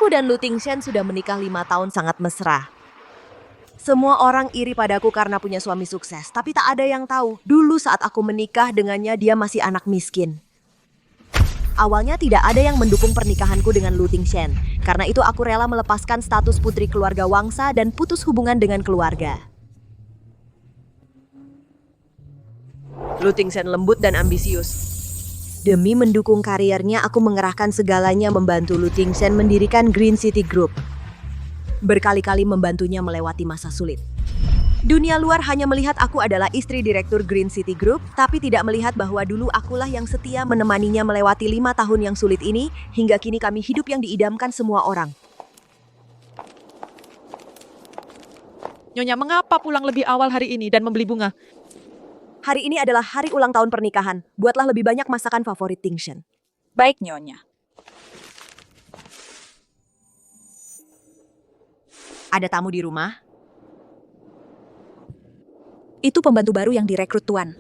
Aku dan Lu Tingshan sudah menikah 5 tahun sangat mesra. Semua orang iri padaku karena punya suami sukses, tapi tak ada yang tahu. Dulu saat aku menikah dengannya, dia masih anak miskin. Awalnya tidak ada yang mendukung pernikahanku dengan Lu Tingshan. Karena itu aku rela melepaskan status putri keluarga Wangsa dan putus hubungan dengan keluarga. Lu Tingshan lembut dan ambisius. Demi mendukung karirnya, aku mengerahkan segalanya membantu Lu Tingshan mendirikan Green City Group. Berkali-kali membantunya melewati masa sulit. Dunia luar hanya melihat aku adalah istri direktur Green City Group, tapi tidak melihat bahwa dulu akulah yang setia menemaninya melewati 5 tahun yang sulit ini, hingga kini kami hidup yang diidamkan semua orang. Nyonya, mengapa pulang lebih awal hari ini dan membeli bunga? Hari ini adalah hari ulang tahun pernikahan. Buatlah lebih banyak masakan favorit Tingshan. Baik, Nyonya. Ada tamu di rumah? Itu pembantu baru yang direkrut Tuan.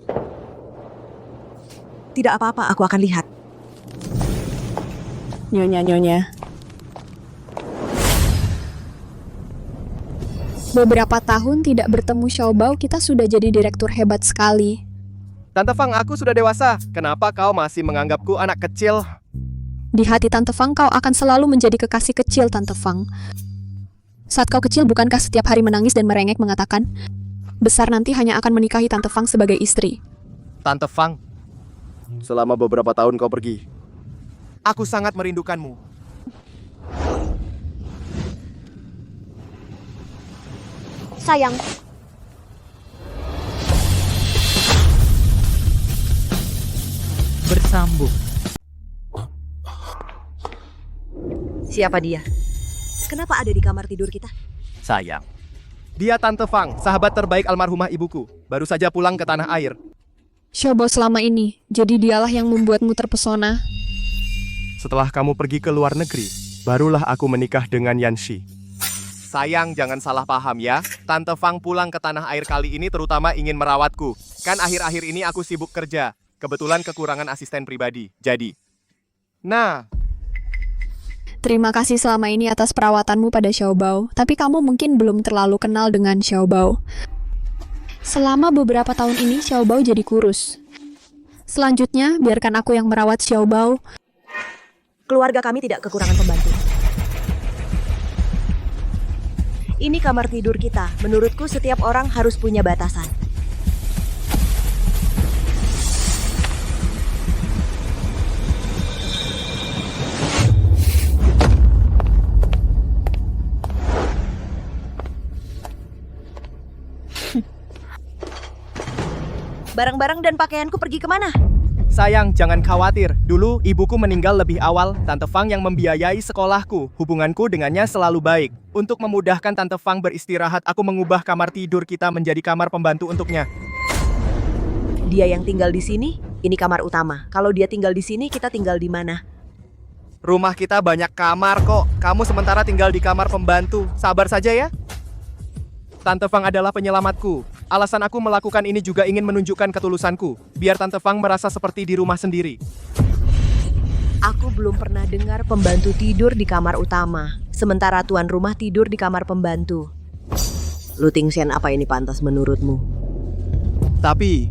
Tidak apa-apa, aku akan lihat. Nyonya. Beberapa tahun tidak bertemu Xiaobao, kita sudah jadi direktur hebat sekali. Tante Fang, aku sudah dewasa. Kenapa kau masih menganggapku anak kecil? Di hati Tante Fang, kau akan selalu menjadi kekasih kecil Tante Fang. Saat kau kecil, bukankah setiap hari menangis dan merengek mengatakan, besar nanti hanya akan menikahi Tante Fang sebagai istri? Tante Fang, selama beberapa tahun kau pergi. Aku sangat merindukanmu. Sayang. Bersambung. Siapa dia? Kenapa ada di kamar tidur kita? Sayang. Dia Tante Fang, sahabat terbaik almarhumah ibuku. Baru saja pulang ke tanah air. Xiaobao selama ini, jadi dialah yang membuatmu terpesona. Setelah kamu pergi ke luar negeri, barulah aku menikah dengan Yanxi. Sayang, jangan salah paham ya. Tante Fang pulang ke tanah air kali ini terutama ingin merawatku. Kan akhir-akhir ini aku sibuk kerja. Kebetulan kekurangan asisten pribadi. Jadi, Terima kasih selama ini atas perawatanmu pada Xiaobao, tapi kamu mungkin belum terlalu kenal dengan Xiaobao. Selama beberapa tahun ini, Xiaobao jadi kurus. Selanjutnya, biarkan aku yang merawat Xiaobao. Keluarga kami tidak kekurangan pembantu. Ini kamar tidur kita. Menurutku setiap orang harus punya batasan. Barang-barang dan pakaianku pergi kemana? sayang, jangan khawatir. Dulu, ibuku meninggal lebih awal. Tante Fang yang membiayai sekolahku. Hubunganku dengannya selalu baik. Untuk memudahkan Tante Fang beristirahat, aku mengubah kamar tidur kita menjadi kamar pembantu untuknya. Dia yang tinggal di sini, ini kamar utama. Kalau dia tinggal di sini, kita tinggal di mana? Rumah kita banyak kamar kok. Kamu sementara tinggal di kamar pembantu. Sabar saja ya. Tante Fang adalah penyelamatku. Alasan aku melakukan ini juga ingin menunjukkan ketulusanku. Biar Tante Fang merasa seperti di rumah sendiri. Aku belum pernah dengar pembantu tidur di kamar utama. Sementara tuan rumah tidur di kamar pembantu. Lu Tingshan, apa ini pantas menurutmu? Tapi,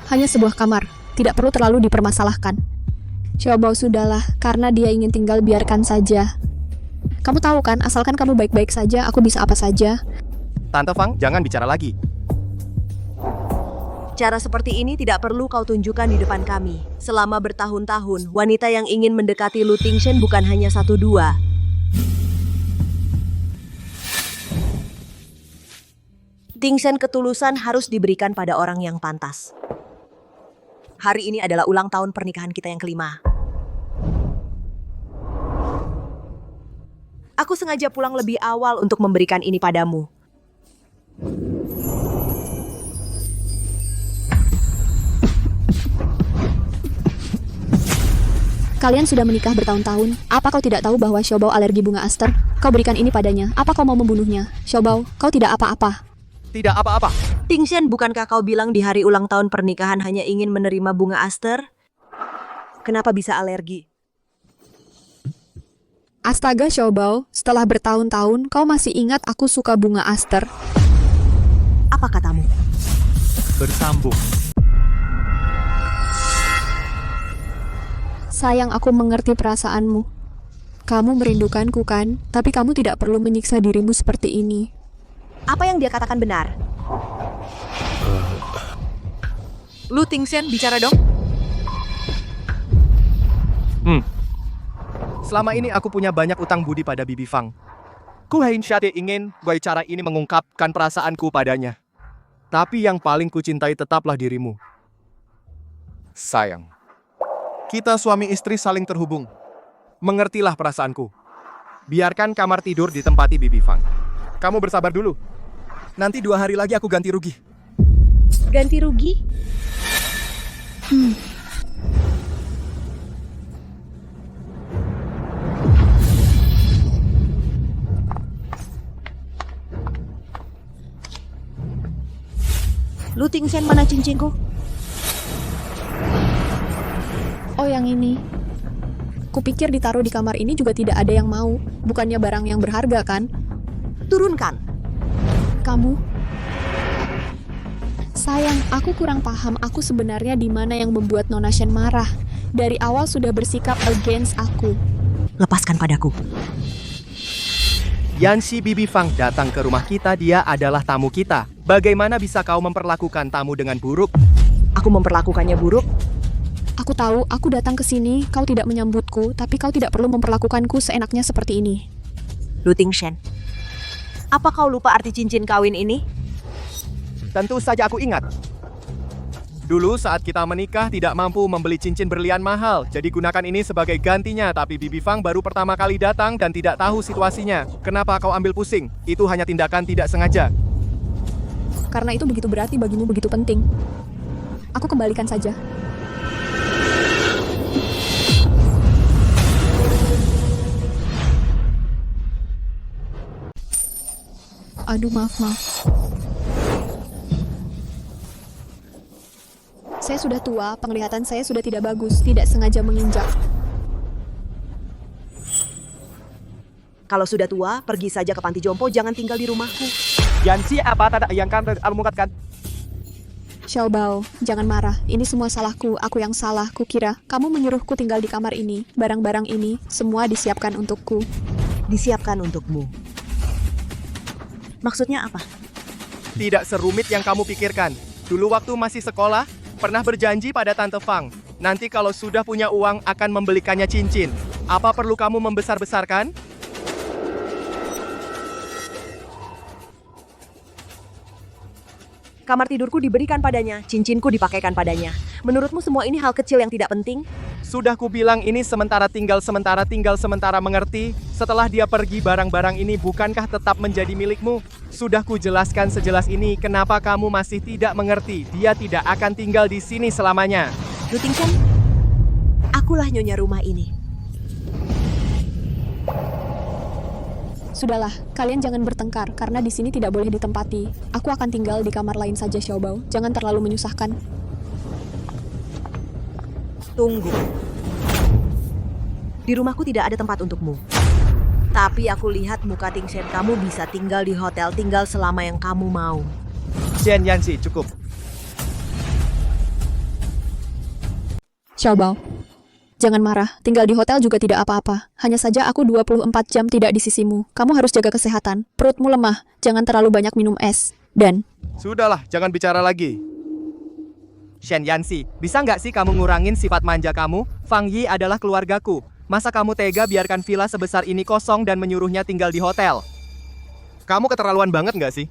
Hanya sebuah kamar, tidak perlu terlalu dipermasalahkan. Xiaobao sudahlah, karena dia ingin tinggal biarkan saja. Kamu tahu kan, asalkan kamu baik-baik saja, aku bisa apa saja. Tante Fang, jangan bicara lagi. Cara seperti ini tidak perlu kau tunjukkan di depan kami. Selama bertahun-tahun, wanita yang ingin mendekati Lu Tingshan bukan hanya 1-2. Tingshan ketulusan harus diberikan pada orang yang pantas. Hari ini adalah ulang tahun pernikahan kita yang kelima. Aku sengaja pulang lebih awal untuk memberikan ini padamu. Kalian sudah menikah bertahun-tahun. Apa kau tidak tahu bahwa Xiaobao alergi bunga aster? Kau berikan ini padanya. Apa kau mau membunuhnya? Xiaobao, kau tidak apa-apa. Tidak apa-apa. Tingshan, bukankah kau bilang di hari ulang tahun pernikahan hanya ingin menerima bunga aster? Kenapa bisa alergi? Astaga Xiaobao, setelah bertahun-tahun kau masih ingat aku suka bunga aster. Apa katamu? Bersambung. Sayang, aku mengerti perasaanmu. Kamu merindukanku kan? Tapi kamu tidak perlu menyiksa dirimu seperti ini. Apa yang dia katakan benar? Lu Tingxian bicara dong. Selama ini aku punya banyak utang budi pada Bibi Fang. Ku Hainsha ingin gue cara ini mengungkapkan perasaanku padanya. Tapi yang paling kucintai tetaplah dirimu. Sayang. Kita suami istri saling terhubung. Mengertilah perasaanku. Biarkan kamar tidur ditempati Bibi Fang. Kamu bersabar dulu. Nanti 2 hari lagi aku ganti rugi. Ganti rugi? Lu Tingxian, mana cincinku? Oh, yang ini. Kupikir ditaruh di kamar ini juga tidak ada yang mau. Bukannya barang yang berharga kan? Turunkan. Kamu? Sayang, aku kurang paham aku sebenarnya di mana yang membuat Nona Shen marah. Dari awal sudah bersikap against aku. Lepaskan padaku. Yanxi Bibi Fang datang ke rumah kita, dia adalah tamu kita. Bagaimana bisa kau memperlakukan tamu dengan buruk? Aku memperlakukannya buruk? Aku tahu, aku datang ke sini, kau tidak menyambutku, tapi kau tidak perlu memperlakukanku seenaknya seperti ini. Lu Tingxian, apa kau lupa arti cincin kawin ini? Tentu saja aku ingat. Dulu saat kita menikah tidak mampu membeli cincin berlian mahal, jadi gunakan ini sebagai gantinya. Tapi Bibi Fang baru pertama kali datang dan tidak tahu situasinya. Kenapa kau ambil pusing? Itu hanya tindakan tidak sengaja. Karena itu begitu berarti bagimu, begitu penting. Aku kembalikan saja. Aduh, maaf. Saya sudah tua, penglihatan saya sudah tidak bagus, tidak sengaja menginjak. Kalau sudah tua, pergi saja ke panti jompo, jangan tinggal di rumahku. Yanxi apa tak yang kan almukatkan? Xiaobao, jangan marah. Ini semua salahku, aku yang salah. Kukira kamu menyuruhku tinggal di kamar ini. Barang-barang ini semua disiapkan untukku. Disiapkan untukmu. Maksudnya apa? Tidak serumit yang kamu pikirkan. Dulu waktu masih sekolah, pernah berjanji pada Tante Fang. Nanti kalau sudah punya uang akan membelikannya cincin. Apa perlu kamu membesar-besarkan? Kamar tidurku diberikan padanya, cincinku dipakaikan padanya. Menurutmu semua ini hal kecil yang tidak penting? Sudah kubilang ini sementara tinggal sementara mengerti. Setelah dia pergi barang-barang ini bukankah tetap menjadi milikmu? Sudah kujelaskan sejelas ini, kenapa kamu masih tidak mengerti? Dia tidak akan tinggal di sini selamanya. Lu Tingxian, akulah nyonya rumah ini. Sudahlah, kalian jangan bertengkar karena di sini tidak boleh ditempati. Aku akan tinggal di kamar lain saja, Xiaobao. Jangan terlalu menyusahkan. Tunggu. Di rumahku tidak ada tempat untukmu. Tapi aku lihat muka Tingxian kamu bisa tinggal di hotel, tinggal selama yang kamu mau. Xian Yanxi, cukup. Xiaobao, jangan marah. Tinggal di hotel juga tidak apa-apa. Hanya saja aku 24 jam tidak di sisimu. Kamu harus jaga kesehatan. Perutmu lemah. Jangan terlalu banyak minum es. Dan Sudahlah, jangan bicara lagi. Xian Yanxi, bisa nggak sih kamu ngurangin sifat manja kamu? Fang Yi adalah keluargaku. Masa kamu tega biarkan villa sebesar ini kosong dan menyuruhnya tinggal di hotel? Kamu keterlaluan banget nggak sih?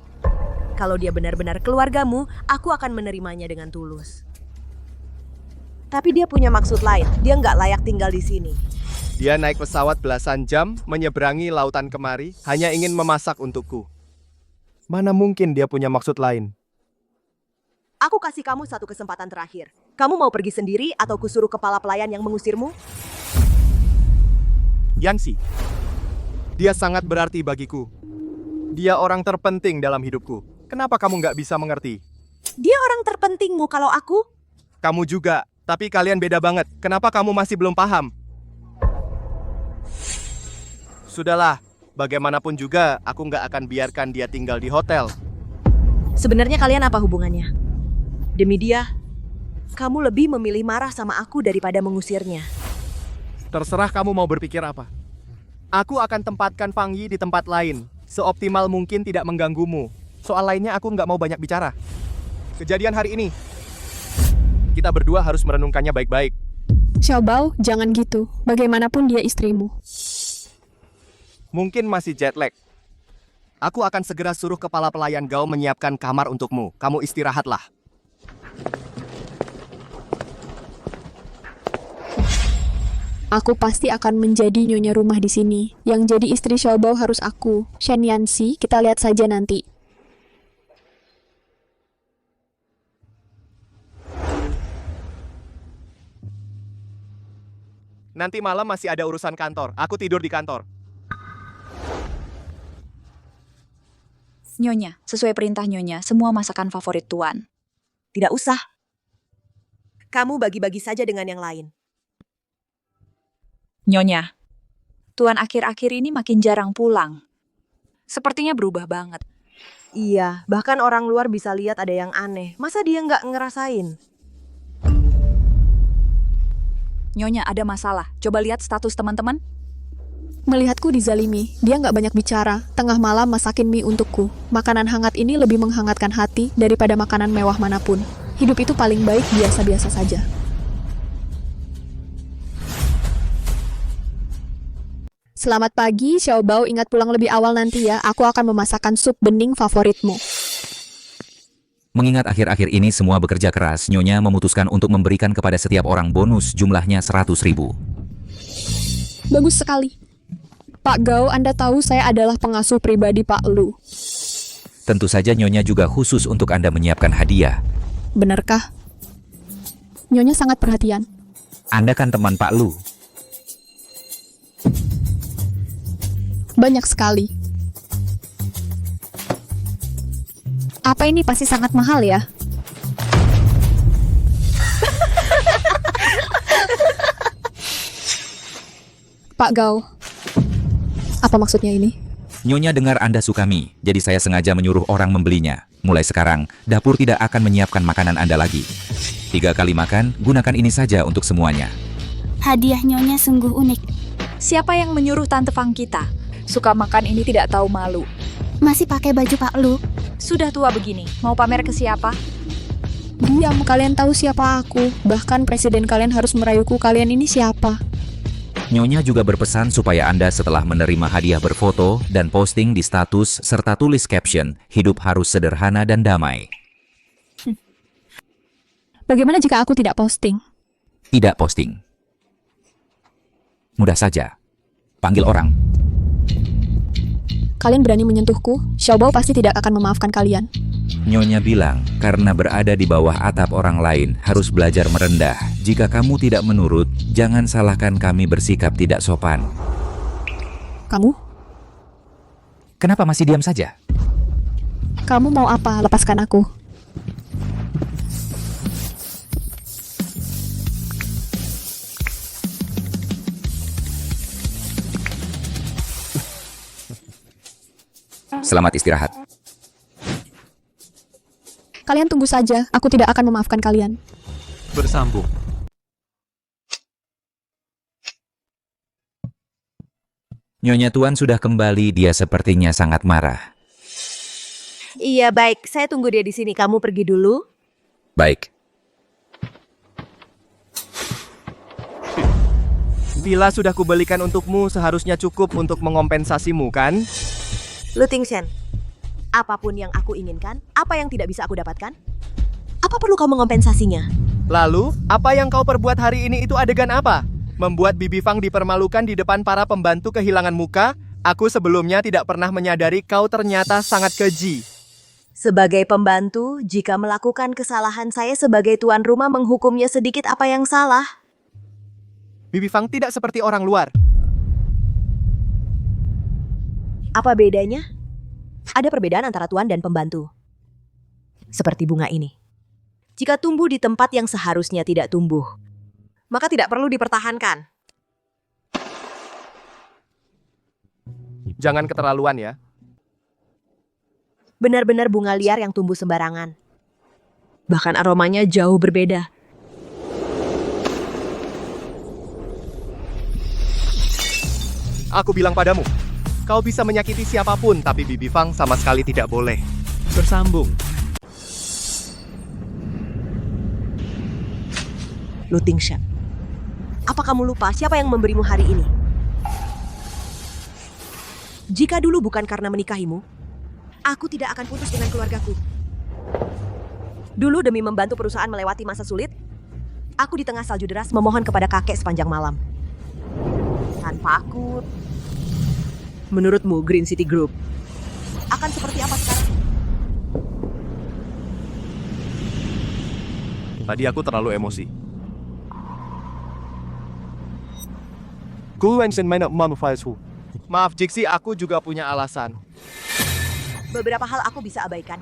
Kalau dia benar-benar keluargamu, aku akan menerimanya dengan tulus. Tapi dia punya maksud lain. Dia nggak layak tinggal di sini. Dia naik pesawat belasan jam, menyeberangi lautan kemari, hanya ingin memasak untukku. Mana mungkin dia punya maksud lain? Aku kasih kamu satu kesempatan terakhir. Kamu mau pergi sendiri atau kusuruh kepala pelayan yang mengusirmu? Yanxi, dia sangat berarti bagiku. Dia orang terpenting dalam hidupku. Kenapa kamu nggak bisa mengerti? Dia orang terpentingmu kalau aku? Kamu juga, tapi kalian beda banget. Kenapa kamu masih belum paham? Sudahlah, bagaimanapun juga aku nggak akan biarkan dia tinggal di hotel. Sebenarnya kalian apa hubungannya? Demi dia, kamu lebih memilih marah sama aku daripada mengusirnya. Terserah kamu mau berpikir apa. Aku akan tempatkan Fang Yi di tempat lain, seoptimal mungkin tidak mengganggumu. Soal lainnya aku nggak mau banyak bicara. Kejadian hari ini, kita berdua harus merenungkannya baik-baik. Xiaobao, jangan gitu. Bagaimanapun dia istrimu. Mungkin masih jet lag. Aku akan segera suruh kepala pelayan Gao menyiapkan kamar untukmu. Kamu istirahatlah. Aku pasti akan menjadi nyonya rumah di sini. Yang jadi istri Xiaobao harus aku. Shen Yanxi, kita lihat saja nanti. Nanti malam masih ada urusan kantor. Aku tidur di kantor. Nyonya, sesuai perintah Nyonya, semua masakan favorit Tuan. Tidak usah. Kamu bagi-bagi saja dengan yang lain. Nyonya, Tuan akhir-akhir ini makin jarang pulang. Sepertinya berubah banget. Iya, bahkan orang luar bisa lihat ada yang aneh. Masa dia nggak ngerasain? Nyonya, ada masalah. Coba lihat status teman-teman. Melihatku dizalimi, dia nggak banyak bicara. Tengah malam masakin mie untukku. Makanan hangat ini lebih menghangatkan hati daripada makanan mewah manapun. Hidup itu paling baik biasa-biasa saja. Selamat pagi, Xiaobao. Ingat pulang lebih awal nanti ya. Aku akan memasakkan sup bening favoritmu. Mengingat akhir-akhir ini semua bekerja keras, Nyonya memutuskan untuk memberikan kepada setiap orang bonus jumlahnya 100.000. Bagus sekali. Pak Gao, Anda tahu saya adalah pengasuh pribadi Pak Lu. Tentu saja Nyonya juga khusus untuk Anda menyiapkan hadiah. Benarkah? Nyonya sangat perhatian. Anda kan teman Pak Lu. Banyak sekali. Apa ini pasti sangat mahal ya? Pak Gao, apa maksudnya ini? Nyonya dengar Anda suka mie, jadi saya sengaja menyuruh orang membelinya. Mulai sekarang, dapur tidak akan menyiapkan makanan Anda lagi. 3 kali makan, gunakan ini saja untuk semuanya. Hadiah Nyonya sungguh unik. Siapa yang menyuruh Tante Fang kita? Suka makan ini tidak tahu malu. Masih pakai baju Pak Lu. Sudah tua begini, mau pamer ke siapa? Diam, kalian tahu siapa aku. Bahkan presiden kalian harus merayuku kalian ini siapa. Nyonya juga berpesan supaya Anda setelah menerima hadiah berfoto dan posting di status serta tulis caption, hidup harus sederhana dan damai. Bagaimana jika aku tidak posting? Tidak posting. Mudah saja. Panggil orang. Kalian berani menyentuhku, Xiaobao pasti tidak akan memaafkan kalian. Nyonya bilang, karena berada di bawah atap orang lain, harus belajar merendah. Jika kamu tidak menurut, jangan salahkan kami bersikap tidak sopan. Kamu? Kenapa masih diam saja? Kamu mau apa? Lepaskan aku. Selamat istirahat. Kalian tunggu saja, aku tidak akan memaafkan kalian. Bersambung. Nyonya Tuan sudah kembali, dia sepertinya sangat marah. Iya, baik. Saya tunggu dia di sini. Kamu pergi dulu. Baik. Villa sudah kubelikan untukmu seharusnya cukup untuk mengompensasimu, kan? Lu Tingshen, apapun yang aku inginkan, apa yang tidak bisa aku dapatkan? Apa perlu kau mengompensasinya? Lalu, apa yang kau perbuat hari ini itu adegan apa? Membuat Bibi Fang dipermalukan di depan para pembantu kehilangan muka? Aku sebelumnya tidak pernah menyadari kau ternyata sangat keji. Sebagai pembantu, jika melakukan kesalahan saya sebagai tuan rumah menghukumnya sedikit apa yang salah? Bibi Fang tidak seperti orang luar. Apa bedanya? Ada perbedaan antara tuan dan pembantu. Seperti bunga ini. Jika tumbuh di tempat yang seharusnya tidak tumbuh, maka tidak perlu dipertahankan. Jangan keterlaluan ya. Benar-benar bunga liar yang tumbuh sembarangan. Bahkan aromanya jauh berbeda. Aku bilang padamu, kau bisa menyakiti siapapun, tapi Bibi Fang sama sekali tidak boleh. Bersambung. Lu Tingshan, apa kamu lupa siapa yang memberimu hari ini? Jika dulu bukan karena menikahimu, aku tidak akan putus dengan keluargaku. Dulu demi membantu perusahaan melewati masa sulit, aku di tengah salju deras memohon kepada kakek sepanjang malam. Tanpa aku, menurutmu Green City Group akan seperti apa sekarang? Tadi aku terlalu emosi. Maaf Jixi, aku juga punya alasan. Beberapa hal aku bisa abaikan.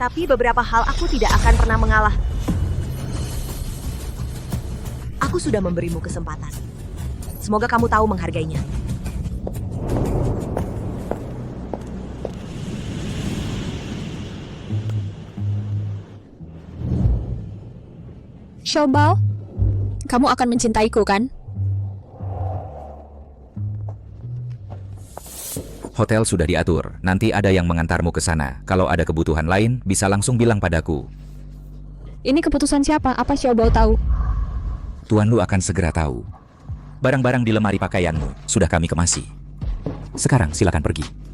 Tapi beberapa hal aku tidak akan pernah mengalah. Aku sudah memberimu kesempatan. Semoga kamu tahu menghargainya. Xiaobao, kamu akan mencintaiku kan? Hotel sudah diatur, nanti ada yang mengantarmu ke sana. Kalau ada kebutuhan lain, bisa langsung bilang padaku. Ini keputusan siapa? Apa Xiaobao tahu? Tuan Lu akan segera tahu. Barang-barang di lemari pakaianmu sudah kami kemasi. Sekarang silakan pergi.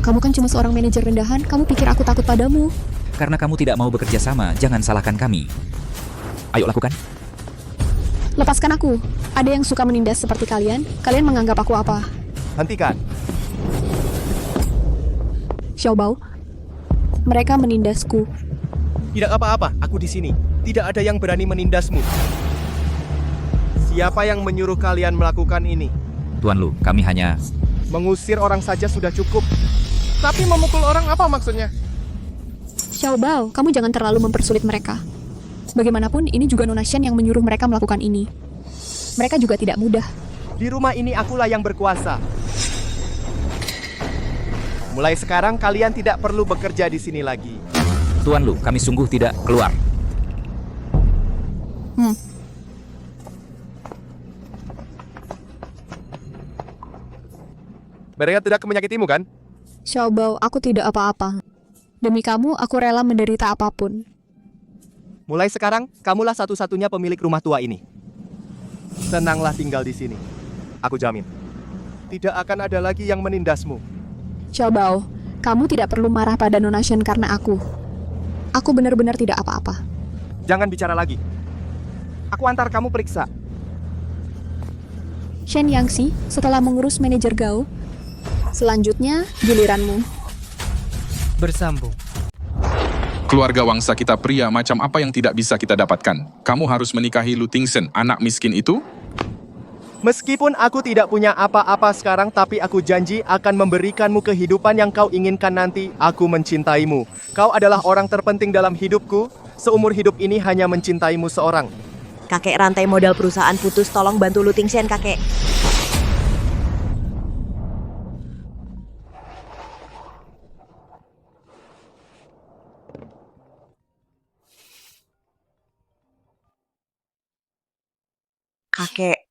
Kamu kan cuma seorang manajer rendahan, kamu pikir aku takut padamu? Karena kamu tidak mau bekerja sama, jangan salahkan kami. Ayo lakukan. Lepaskan aku. Ada yang suka menindas seperti kalian? Kalian menganggap aku apa? Hentikan. Xiaobao, mereka menindasku. Tidak apa-apa, aku di sini. Tidak ada yang berani menindasmu. Siapa yang menyuruh kalian melakukan ini? Tuan Lu, kami hanya... Mengusir orang saja sudah cukup. Tapi memukul orang apa maksudnya? Xiaobao, kamu jangan terlalu mempersulit mereka. Bagaimanapun, ini juga Nona Shen yang menyuruh mereka melakukan ini. Mereka juga tidak mudah. Di rumah ini akulah yang berkuasa. Mulai sekarang kalian tidak perlu bekerja di sini lagi. Tuan Lu, kami sungguh tidak keluar. Mereka tidak menyakitimu kan? Xiaobao, aku tidak apa-apa. Demi kamu, aku rela menderita apapun. Mulai sekarang, kamulah satu-satunya pemilik rumah tua ini. Senanglah tinggal di sini. Aku jamin. Tidak akan ada lagi yang menindasmu. Xiaobao, kamu tidak perlu marah pada Nona Shen karena aku. Aku benar-benar tidak apa-apa. Jangan bicara lagi. Aku antar kamu periksa. Shen Yangxi, setelah mengurus manajer Gao, selanjutnya giliranmu. Bersambung. Keluarga wangsa kita pria macam apa yang tidak bisa kita dapatkan? Kamu harus menikahi Lu Tingsen, anak miskin itu? Meskipun aku tidak punya apa-apa sekarang, tapi aku janji akan memberikanmu kehidupan yang kau inginkan nanti. Aku mencintaimu. Kau adalah orang terpenting dalam hidupku. Seumur hidup ini hanya mencintaimu seorang. Kakek, rantai modal perusahaan putus, tolong bantu Lu Tingshan, kakek. Kakek,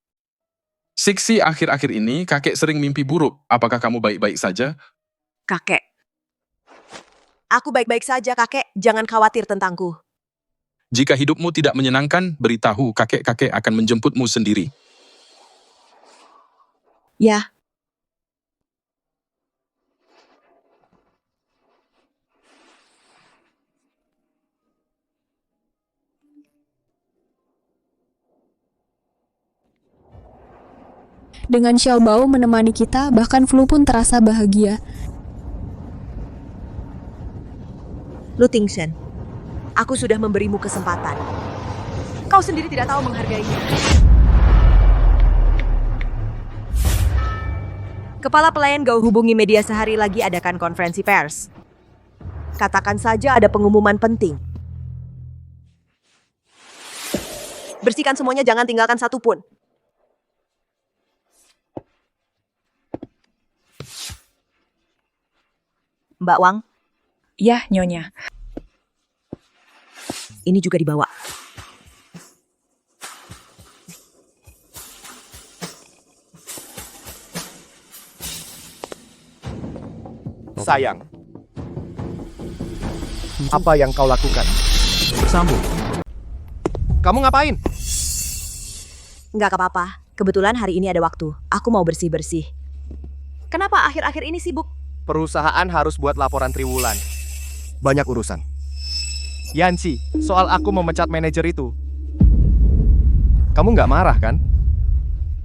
Siksi, akhir-akhir ini kakek sering mimpi buruk. Apakah kamu baik-baik saja? kakek. Aku baik-baik saja, kakek. Jangan khawatir tentangku. Jika hidupmu tidak menyenangkan, beritahu kakek-kakek akan menjemputmu sendiri. Ya. Dengan Xiaobao menemani kita, bahkan Flu pun terasa bahagia. Lu Tingshan, aku sudah memberimu kesempatan. Kau sendiri tidak tahu menghargainya. Kepala pelayan Gao hubungi media sehari lagi adakan konferensi pers. Katakan saja ada pengumuman penting. Bersihkan semuanya, jangan tinggalkan satu pun. Mbak Wang, Ya, Nyonya. ini juga dibawa. Sayang. Apa yang kau lakukan? Bersambung. Kamu ngapain? Nggak apa-apa, kebetulan hari ini ada waktu. Aku mau bersih-bersih. Kenapa akhir-akhir ini sibuk? Perusahaan harus buat laporan triwulan. Banyak urusan. Yancy, soal aku memecat manajer itu. Kamu nggak marah kan?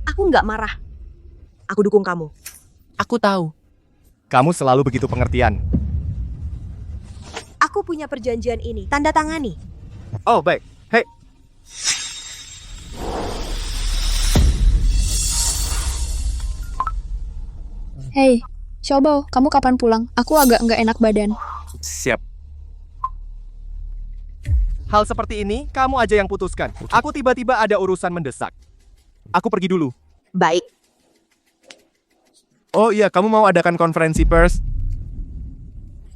Aku nggak marah. Aku dukung kamu. Aku tahu. Kamu selalu begitu pengertian. Aku punya perjanjian ini, tanda tangani. Oh, baik. Hei, Hei, Xiaobao, kamu kapan pulang? Aku agak nggak enak badan. siap. Hal seperti ini, kamu aja yang putuskan. Aku tiba-tiba ada urusan mendesak. Aku pergi dulu. Baik. Oh iya, kamu mau adakan konferensi pers?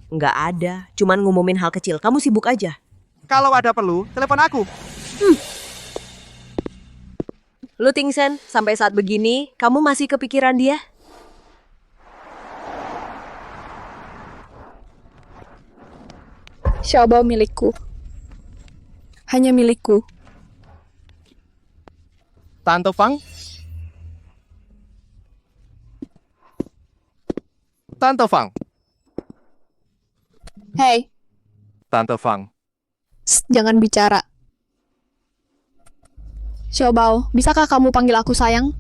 Nggak ada, cuman ngumumin hal kecil. Kamu sibuk aja. Kalau ada perlu, telepon aku. Lu Tingsen, sampai saat begini, kamu masih kepikiran dia? Xiaobao milikku. Hanya milikku. Tante Fang? Tante Fang. Hei, Tante Fang. jangan bicara. Xiaobao, bisakah kamu panggil aku sayang?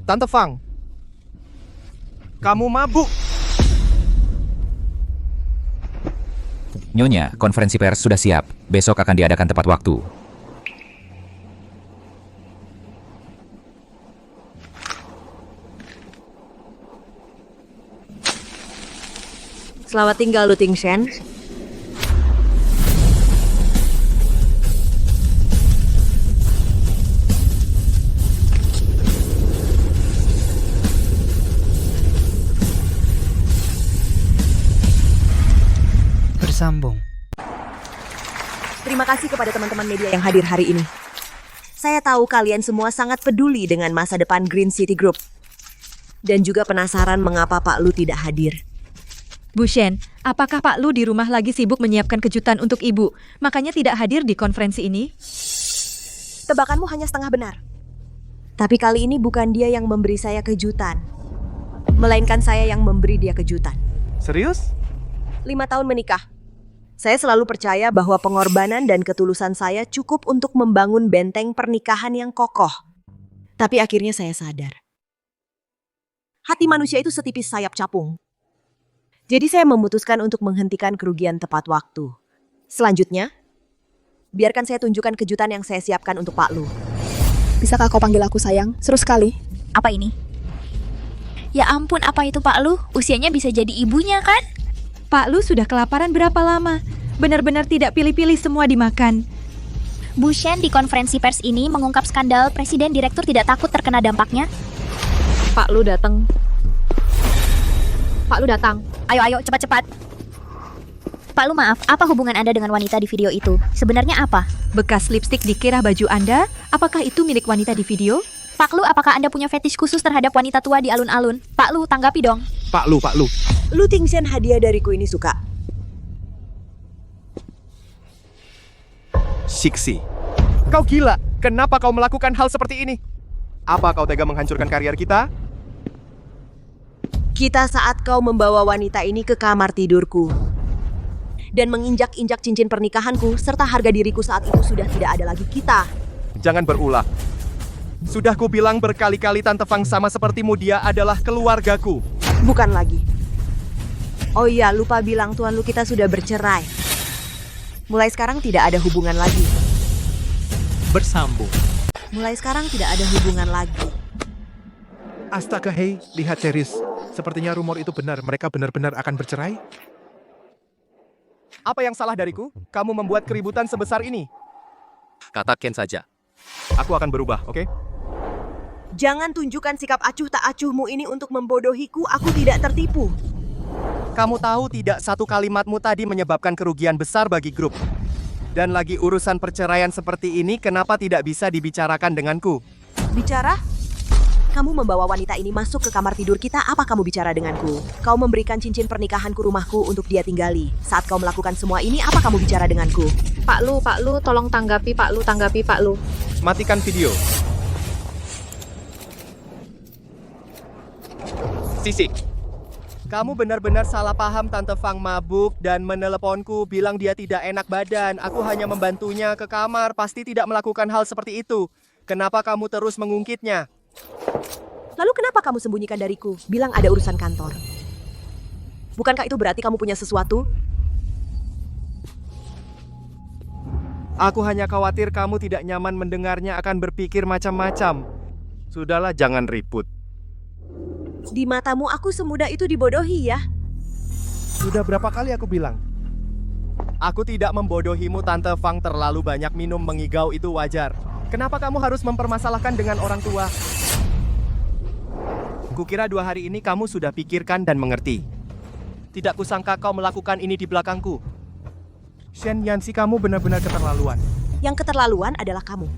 Tante Fang. Kamu mabuk. Nyonya, konferensi pers sudah siap. Besok akan diadakan tepat waktu. Selamat tinggal Lu Tingsen. Bersambung. Terima kasih kepada teman-teman media yang hadir hari ini. Saya tahu kalian semua sangat peduli dengan masa depan Green City Group. Dan juga penasaran mengapa Pak Lu tidak hadir. Bu Shen, apakah Pak Lu di rumah lagi sibuk menyiapkan kejutan untuk Ibu, makanya tidak hadir di konferensi ini? Tebakanmu hanya setengah benar. Tapi kali ini bukan dia yang memberi saya kejutan. Melainkan saya yang memberi dia kejutan. Serius? 5 tahun menikah. Saya selalu percaya bahwa pengorbanan dan ketulusan saya cukup untuk membangun benteng pernikahan yang kokoh. Tapi akhirnya saya sadar. Hati manusia itu setipis sayap capung. Jadi saya memutuskan untuk menghentikan kerugian tepat waktu. Selanjutnya, biarkan saya tunjukkan kejutan yang saya siapkan untuk Pak Lu. Bisakah kau panggil aku sayang? Seru sekali. Apa ini? Ya ampun, apa itu Pak Lu? Usianya bisa jadi ibunya kan? Pak Lu sudah kelaparan berapa lama? Benar-benar tidak pilih-pilih semua dimakan. Bu Shen di konferensi pers ini mengungkap skandal presiden direktur tidak takut terkena dampaknya. Pak Lu datang. Pak Lu datang. Ayo, cepat-cepat. Pak Lu, maaf, apa hubungan Anda dengan wanita di video itu? Sebenarnya apa? Bekas lipstik dikira baju Anda, apakah itu milik wanita di video? Pak Lu, apakah Anda punya fetish khusus terhadap wanita tua di alun-alun? Pak Lu, tanggapi dong. Pak Lu. Lu Tingsen, hadiah dariku ini suka. Shixi. Kau gila. Kenapa kau melakukan hal seperti ini? Apa kau tega menghancurkan karier kita? Kita saat kau membawa wanita ini ke kamar tidurku. Dan menginjak-injak cincin pernikahanku, serta harga diriku saat itu sudah tidak ada lagi kita. Jangan berulah. Sudah kubilang berkali-kali Tante Fang sama sepertimu, dia adalah keluargaku. Bukan lagi. Oh iya, lupa bilang Tuan Lu kita sudah bercerai. Mulai sekarang tidak ada hubungan lagi. Bersambung. Mulai sekarang tidak ada hubungan lagi. Astaga, hei, lihat Ceris. Sepertinya rumor itu benar, mereka benar-benar akan bercerai. Apa yang salah dariku? Kamu membuat keributan sebesar ini. Katakan saja. Aku akan berubah, oke? Jangan tunjukkan sikap acuh tak acuhmu ini untuk membodohiku, aku tidak tertipu. Kamu tahu tidak satu kalimatmu tadi menyebabkan kerugian besar bagi grup. Dan lagi urusan perceraian seperti ini, kenapa tidak bisa dibicarakan denganku? Bicara? Kamu membawa wanita ini masuk ke kamar tidur kita, apa kamu bicara denganku? Kau memberikan cincin pernikahanku rumahku untuk dia tinggali. Saat kau melakukan semua ini, apa kamu bicara denganku? Pak Lu, tolong tanggapi Pak Lu. Matikan video. Sisi. Kamu benar-benar salah paham. Tante Fang mabuk dan meneleponku bilang dia tidak enak badan. Aku hanya membantunya ke kamar, pasti tidak melakukan hal seperti itu. Kenapa kamu terus mengungkitnya? Lalu kenapa kamu sembunyikan dariku? Bilang ada urusan kantor. Bukankah itu berarti kamu punya sesuatu? Aku hanya khawatir kamu tidak nyaman mendengarnya, akan berpikir macam-macam. Sudahlah, jangan ribut. Di matamu aku semudah itu dibodohi ya? Sudah berapa kali aku bilang? Aku tidak membodohimu, Tante Fang. Terlalu banyak minum mengigau itu wajar. Kenapa kamu harus mempermasalahkan dengan orang tua? Kukira 2 hari ini kamu sudah pikirkan dan mengerti. Tidak kusangka kau melakukan ini di belakangku. Shen Yanxi, kamu benar-benar keterlaluan. Yang keterlaluan adalah kamu.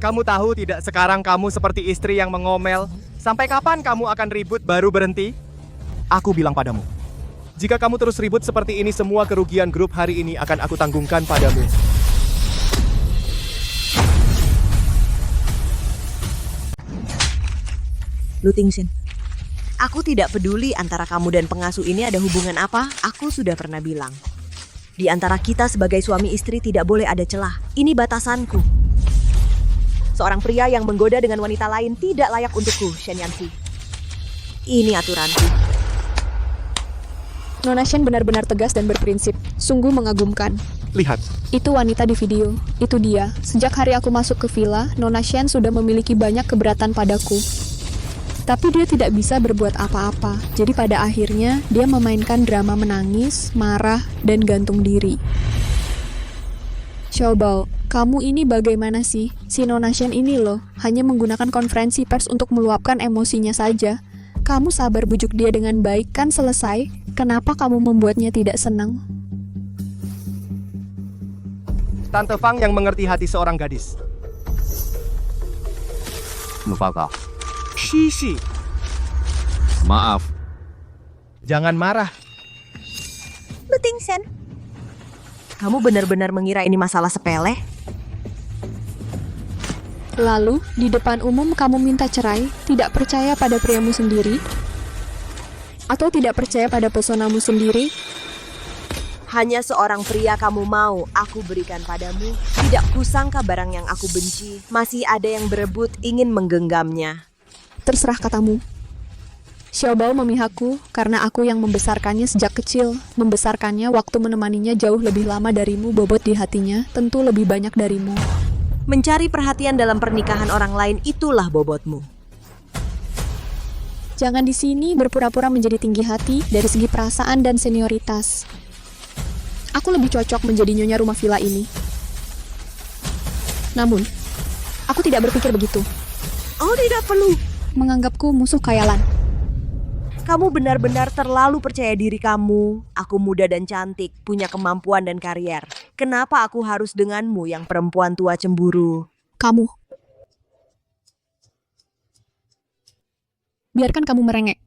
Kamu tahu tidak, sekarang kamu seperti istri yang mengomel. Sampai kapan kamu akan ribut baru berhenti? Aku bilang padamu, jika kamu terus ribut seperti ini, semua kerugian grup hari ini akan aku tanggungkan padamu. Lu Tingxin. Aku tidak peduli antara kamu dan pengasuh ini ada hubungan apa, aku sudah pernah bilang. Di antara kita sebagai suami istri tidak boleh ada celah. Ini batasanku. Seorang pria yang menggoda dengan wanita lain tidak layak untukku, Shen Yanxi. Ini aturanku. Nona Shen benar-benar tegas dan berprinsip. Sungguh mengagumkan. Lihat. Itu wanita di video. Itu dia. Sejak hari aku masuk ke villa, Nona Shen sudah memiliki banyak keberatan padaku. Tapi dia tidak bisa berbuat apa-apa. Jadi pada akhirnya, dia memainkan drama menangis, marah, dan gantung diri. Xiaobao, kamu ini bagaimana sih? Si Nona Shen ini loh, hanya menggunakan konferensi pers untuk meluapkan emosinya saja. Kamu sabar bujuk dia dengan baik, kan selesai? Kenapa kamu membuatnya tidak senang? Tante Fang yang mengerti hati seorang gadis. Lupa kau. Shishi. Maaf. Jangan marah. Lu Tingxin. Kamu benar-benar mengira ini masalah sepele? Lalu, di depan umum kamu minta cerai, tidak percaya pada priamu sendiri? Atau tidak percaya pada pesonamu sendiri? Hanya seorang pria kamu mau aku berikan padamu. Tidak kusangka barang yang aku benci masih ada yang berebut ingin menggenggamnya. Terserah katamu. Xiaobao memihakku karena aku yang membesarkannya sejak kecil. Membesarkannya waktu menemaninya jauh lebih lama darimu, bobot di hatinya tentu lebih banyak darimu. Mencari perhatian dalam pernikahan orang lain itulah bobotmu. Jangan di sini berpura-pura menjadi tinggi hati dari segi perasaan dan senioritas. Aku lebih cocok menjadi nyonya rumah villa ini. Namun, aku tidak berpikir begitu. Oh, tidak perlu. Menganggapku musuh khayalan. Kamu benar-benar terlalu percaya diri kamu. Aku muda dan cantik, punya kemampuan dan karier. Kenapa aku harus denganmu yang perempuan tua cemburu? Kamu. Biarkan kamu merengek.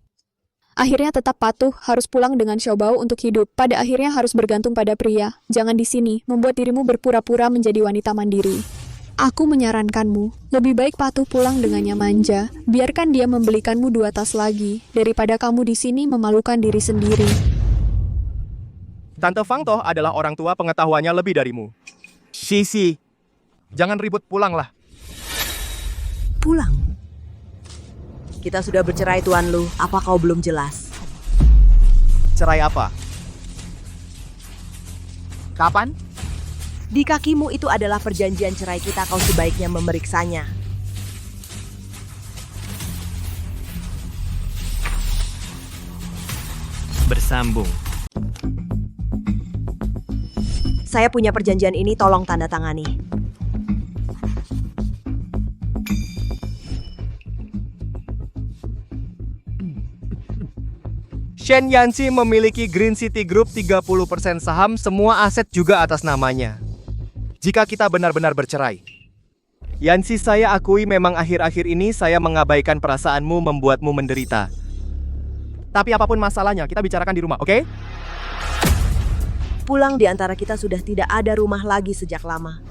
Akhirnya tetap patuh, harus pulang dengan Xiaobao untuk hidup. Pada akhirnya harus bergantung pada pria. Jangan di sini, membuat dirimu berpura-pura menjadi wanita mandiri. Aku menyarankanmu, lebih baik patuh pulang dengannya manja. Biarkan dia membelikanmu 2 tas lagi, daripada kamu di sini memalukan diri sendiri. Tante Fang toh adalah orang tua, pengetahuannya lebih darimu. Sisi, jangan ribut, pulanglah. Pulang? Kita sudah bercerai, Tuan Lu. Apa kau belum jelas? Cerai apa? Kapan? Di kakimu itu adalah perjanjian cerai kita, kau sebaiknya memeriksanya. Bersambung. Saya punya perjanjian ini, tolong tanda tangani. Shen Yanxi memiliki Green City Group 30% saham, semua aset juga atas namanya. Jika kita benar-benar bercerai. Yanxi, saya akui memang akhir-akhir ini saya mengabaikan perasaanmu, membuatmu menderita. Tapi apapun masalahnya, kita bicarakan di rumah, oke? Pulang di antara kita sudah tidak ada rumah lagi sejak lama.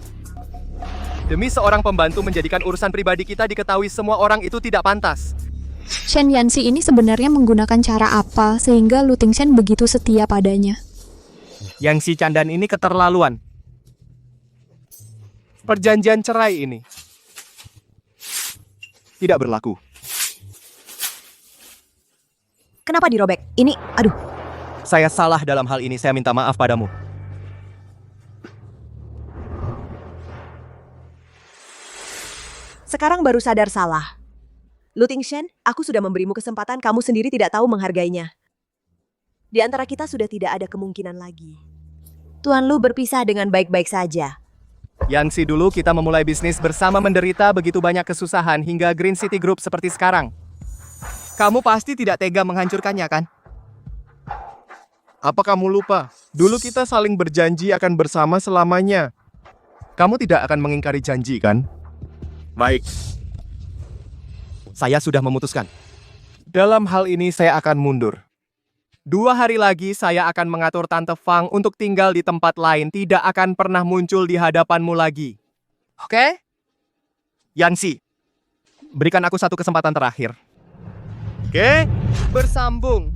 Demi seorang pembantu menjadikan urusan pribadi kita diketahui semua orang itu tidak pantas. Shen Yanxi ini sebenarnya menggunakan cara apa sehingga Lu Tingxian begitu setia padanya? Yang si Candan ini keterlaluan. Perjanjian cerai ini tidak berlaku. Kenapa dirobek? Ini, aduh. Saya salah dalam hal ini, saya minta maaf padamu. Sekarang baru sadar salah. Lu Tingxian, aku sudah memberimu kesempatan, kamu sendiri tidak tahu menghargainya. Di antara kita sudah tidak ada kemungkinan lagi. Tuan Lu berpisah dengan baik-baik saja. Yanxi, dulu kita memulai bisnis bersama, menderita begitu banyak kesusahan hingga Green City Group seperti sekarang. Kamu pasti tidak tega menghancurkannya, kan? Apa kamu lupa? Dulu kita saling berjanji akan bersama selamanya. Kamu tidak akan mengingkari janji, kan? Baik. Saya sudah memutuskan. Dalam hal ini saya akan mundur. 2 hari lagi saya akan mengatur Tante Fang untuk tinggal di tempat lain, tidak akan pernah muncul di hadapanmu lagi. Oke? Yanxi, berikan aku satu kesempatan terakhir. Oke? Bersambung.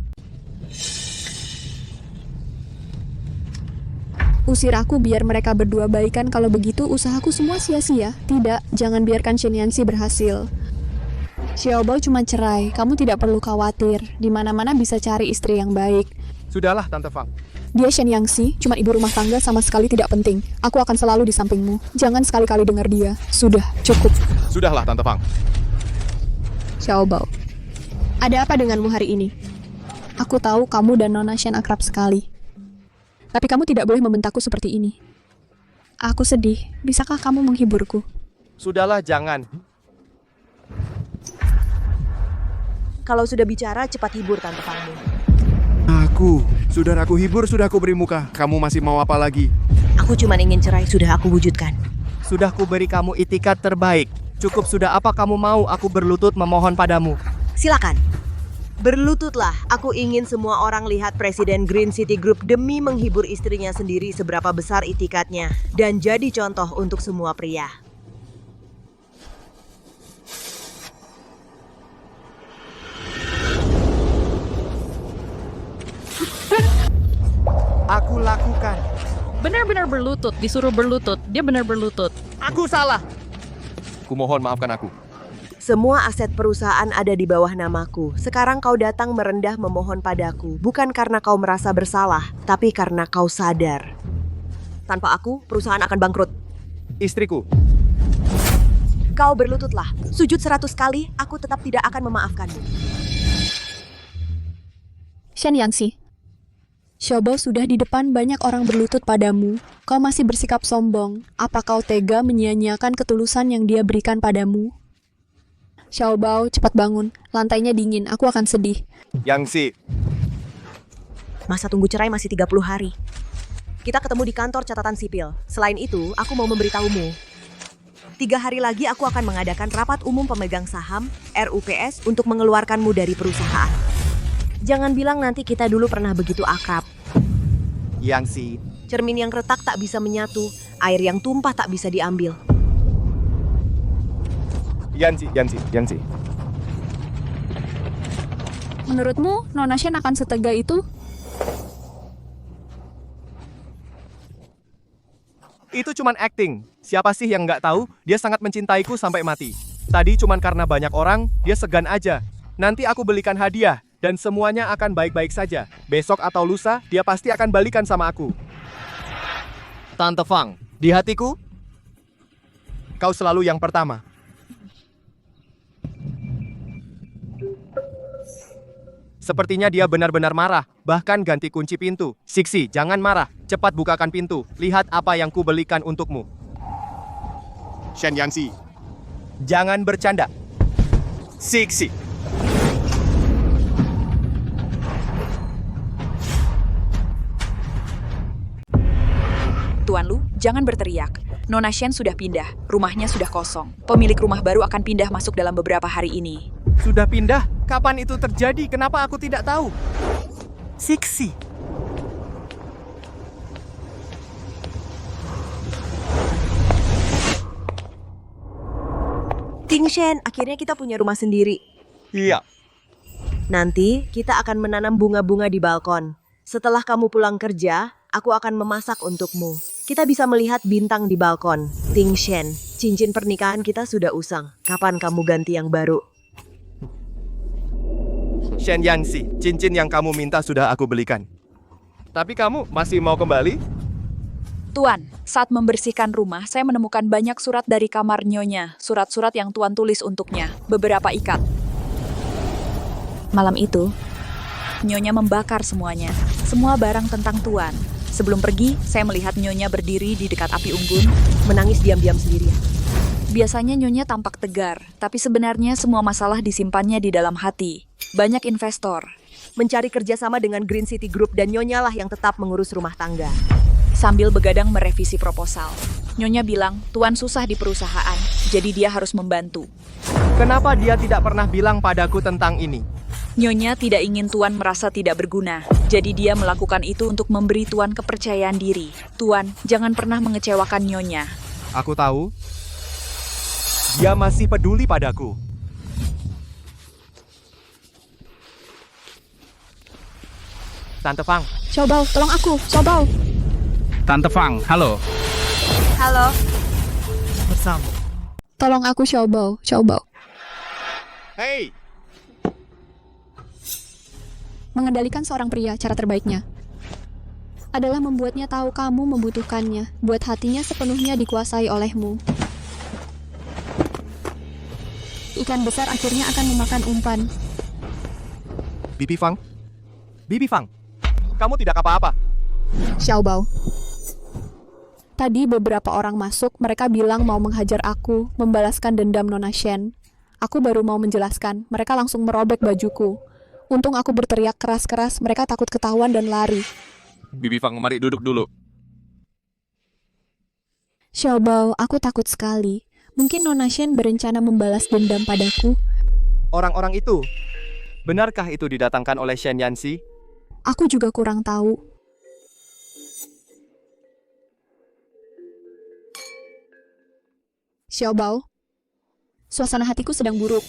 Usir aku biar mereka berdua baikan, kalau begitu usahaku semua sia-sia. Tidak, jangan biarkan Shen Yanxi berhasil. Xiaobao cuma cerai, kamu tidak perlu khawatir. Di mana-mana bisa cari istri yang baik. Sudahlah, Tante Fang. Dia Shen Yanxi, cuma ibu rumah tangga, sama sekali tidak penting. Aku akan selalu di sampingmu. Jangan sekali-kali dengar dia. Sudah, cukup. Sudahlah, Tante Fang. Xiaobao, ada apa denganmu hari ini? Aku tahu kamu dan Nona Shen akrab sekali. Tapi kamu tidak boleh membentakku seperti ini. Aku sedih. Bisakah kamu menghiburku? Sudahlah, jangan. Kalau sudah bicara, cepat hibur Tante Fangmu. Sudah aku hibur, sudah aku beri muka. Kamu masih mau apa lagi? Aku cuma ingin cerai, sudah aku wujudkan. Sudah ku beri kamu itikat terbaik. Cukup sudah, apa kamu mau aku berlutut memohon padamu? Silakan. Berlututlah, aku ingin semua orang lihat Presiden Green City Group demi menghibur istrinya sendiri seberapa besar itikatnya. Dan jadi contoh untuk semua pria. Aku lakukan. Benar-benar berlutut, disuruh berlutut. Dia benar berlutut. Aku salah. Kumohon maafkan aku. Semua aset perusahaan ada di bawah namaku. Sekarang kau datang merendah memohon padaku. Bukan karena kau merasa bersalah, tapi karena kau sadar. Tanpa aku, perusahaan akan bangkrut. Istriku. Kau berlututlah. Sujud 100 kali, aku tetap tidak akan memaafkanmu. Shen Yanxi, Xiaobao sudah di depan banyak orang berlutut padamu. Kau masih bersikap sombong. Apa kau tega menyia-nyiakan ketulusan yang dia berikan padamu? Xiaobao, cepat bangun. Lantainya dingin, aku akan sedih. Yanxi. Masa tunggu cerai masih 30 hari. Kita ketemu di kantor catatan sipil. Selain itu, aku mau memberitahumu. 3 hari lagi aku akan mengadakan rapat umum pemegang saham, RUPS, untuk mengeluarkanmu dari perusahaan. Jangan bilang nanti kita dulu pernah begitu akrab. Yanxi. Cermin yang retak tak bisa menyatu, air yang tumpah tak bisa diambil. Yanxi. Menurutmu, Nona Shen akan setega itu? Itu cuman acting. Siapa sih yang nggak tahu, dia sangat mencintaiku sampai mati. Tadi cuman karena banyak orang, dia segan aja. Nanti aku belikan hadiah, dan semuanya akan baik-baik saja. Besok atau lusa, dia pasti akan balikan sama aku. Tante Fang, di hatiku, kau selalu yang pertama. Sepertinya dia benar-benar marah, bahkan ganti kunci pintu. Sixi, jangan marah. Cepat bukakan pintu. Lihat apa yang kubelikan untukmu. Shen Yangxi, Jangan bercanda. Sixi. Tuan Lu, jangan berteriak. Nona Shen sudah pindah, rumahnya sudah kosong. Pemilik rumah baru akan pindah masuk dalam beberapa hari ini. Sudah pindah? Kapan itu terjadi? Kenapa aku tidak tahu? Sixi. Ting Shen, akhirnya kita punya rumah sendiri. Iya. Nanti kita akan menanam bunga-bunga di balkon. Setelah kamu pulang kerja, aku akan memasak untukmu. Kita bisa melihat bintang di balkon. Ting Shen, cincin pernikahan kita sudah usang. Kapan kamu ganti yang baru? Shen Yangxi, cincin yang kamu minta sudah aku belikan. Tapi kamu masih mau kembali? Tuan, saat membersihkan rumah, saya menemukan banyak surat dari kamar Nyonya. Surat-surat yang Tuan tulis untuknya. Beberapa ikat. Malam itu, Nyonya membakar semuanya. Semua barang tentang Tuan. Sebelum pergi, saya melihat Nyonya berdiri di dekat api unggun, Menangis diam-diam sendirian. Biasanya Nyonya tampak tegar, tapi sebenarnya semua masalah disimpannya di dalam hati. Banyak investor. Mencari kerjasama dengan Green City Group dan Nyonya lah yang tetap mengurus rumah tangga. Sambil begadang merevisi proposal. Nyonya bilang, Tuan susah di perusahaan, jadi dia harus membantu. Kenapa dia tidak pernah bilang padaku tentang ini? Nyonya tidak ingin Tuan merasa tidak berguna, jadi dia melakukan itu untuk memberi Tuan kepercayaan diri. Tuan, jangan pernah mengecewakan Nyonya. Aku tahu. Dia masih peduli padaku. Tante Fang, Xiaobao, tolong aku, Xiaobao. Tante Fang, halo. Halo. Bersambung. Tolong aku, Xiaobao, Xiaobao. hey! Mengendalikan seorang pria, cara terbaiknya adalah membuatnya tahu kamu membutuhkannya, buat hatinya sepenuhnya dikuasai olehmu. Ikan besar akhirnya akan memakan umpan. Bibi Fang? Bibi Fang, kamu tidak apa-apa. Xiaobao. Tadi beberapa orang masuk, mereka bilang mau menghajar aku, membalaskan dendam Nona Shen. Aku baru mau menjelaskan, mereka langsung merobek bajuku. Untung aku berteriak keras-keras, mereka takut ketahuan dan lari. Bibi Fang, mari duduk dulu. Xiaobao, aku takut sekali. Mungkin Nona Shen berencana membalas dendam padaku. Orang-orang itu, benarkah itu didatangkan oleh Shen Yanxi? Aku juga kurang tahu. Xiaobao, suasana hatiku sedang buruk.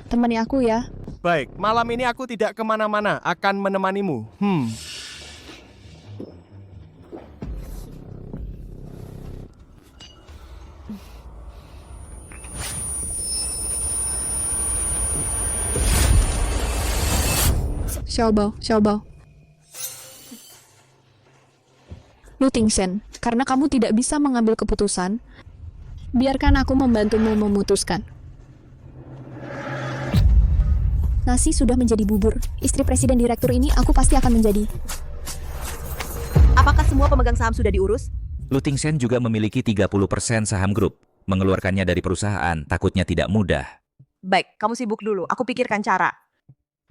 Temani aku ya. Baik, malam ini aku tidak kemana-mana, akan menemanimu. Xiaobao, Xiaobao. Lu Tingsen, karena kamu tidak bisa mengambil keputusan, biarkan aku membantumu memutuskan. Nasi sudah menjadi bubur. Istri presiden direktur ini aku pasti akan menjadi. Apakah semua pemegang saham sudah diurus? Lu Tingsen juga memiliki 30% saham grup. Mengeluarkannya dari perusahaan takutnya tidak mudah. Baik, kamu sibuk dulu. Aku pikirkan cara.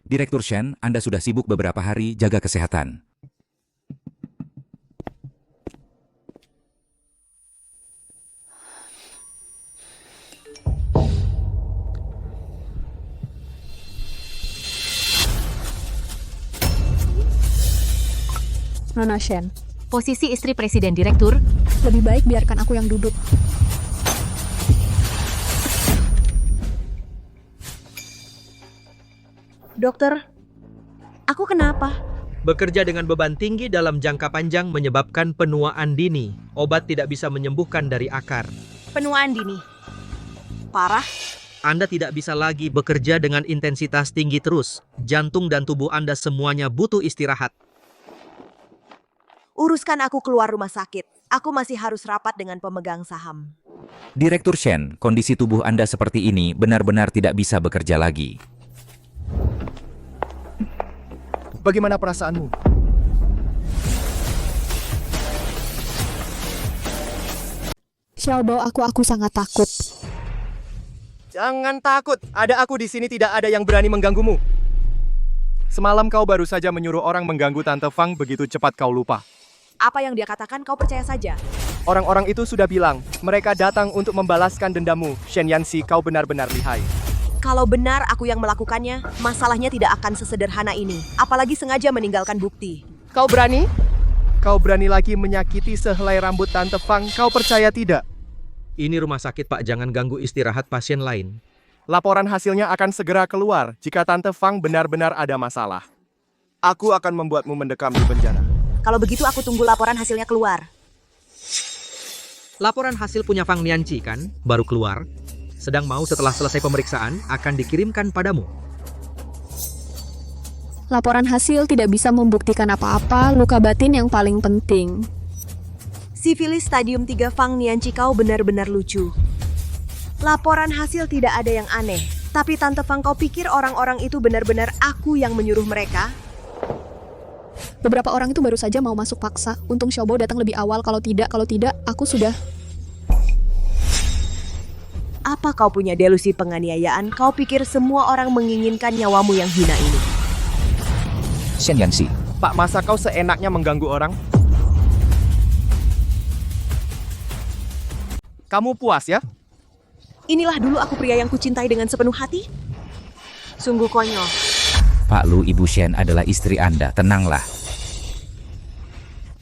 Direktur Shen, Anda sudah sibuk beberapa hari, jaga kesehatan. Nona Shen, Posisi istri presiden direktur. lebih baik biarkan aku yang duduk. Dokter, aku kenapa? Bekerja dengan beban tinggi dalam jangka panjang menyebabkan penuaan dini. Obat tidak bisa menyembuhkan dari akar. Penuaan dini. Parah. Anda tidak bisa lagi bekerja dengan intensitas tinggi terus. Jantung dan tubuh Anda semuanya butuh istirahat. Uruskan aku keluar rumah sakit. Aku masih harus rapat dengan pemegang saham. Direktur Shen, kondisi tubuh Anda seperti ini benar-benar tidak bisa bekerja lagi. bagaimana perasaanmu? Xiaobao, aku sangat takut. Jangan takut, ada aku di sini, tidak ada yang berani mengganggumu. Semalam kau baru saja menyuruh orang mengganggu Tante Fang, begitu cepat kau lupa. Apa yang dia katakan kau percaya saja. Orang-orang itu sudah bilang, mereka datang untuk membalaskan dendammu. Shen Yanxi, kau benar-benar lihai. Kalau benar aku yang melakukannya, masalahnya tidak akan sesederhana ini. Apalagi sengaja meninggalkan bukti. Kau berani? Kau berani lagi menyakiti sehelai rambut Tante Fang, kau percaya tidak? Ini rumah sakit, Pak. Jangan ganggu istirahat pasien lain. Laporan hasilnya akan segera keluar jika Tante Fang benar-benar ada masalah. Aku akan membuatmu mendekam di penjara. Kalau begitu aku tunggu laporan hasilnya keluar. Laporan hasil punya Fang Nianqi kan? Baru keluar. Sedang mau setelah selesai pemeriksaan akan dikirimkan padamu. Laporan hasil tidak bisa membuktikan apa-apa, luka batin yang paling penting. Sifilis stadium 3 Fang Nianqi, kau benar-benar lucu. Laporan hasil tidak ada yang aneh. Tapi Tante Fang, kau pikir orang-orang itu benar-benar aku yang menyuruh mereka? Beberapa orang itu baru saja mau masuk paksa. Untung Xiaobao datang lebih awal, kalau tidak, aku sudah... Apa kau punya delusi penganiayaan? Kau pikir semua orang menginginkan nyawamu yang hina ini? Shen Yanxi, Pak, masa kau seenaknya mengganggu orang? Kamu puas ya? Inilah dulu aku pria yang kucintai dengan sepenuh hati? Sungguh konyol. Pak Lu, Ibu Shen adalah istri Anda, tenanglah.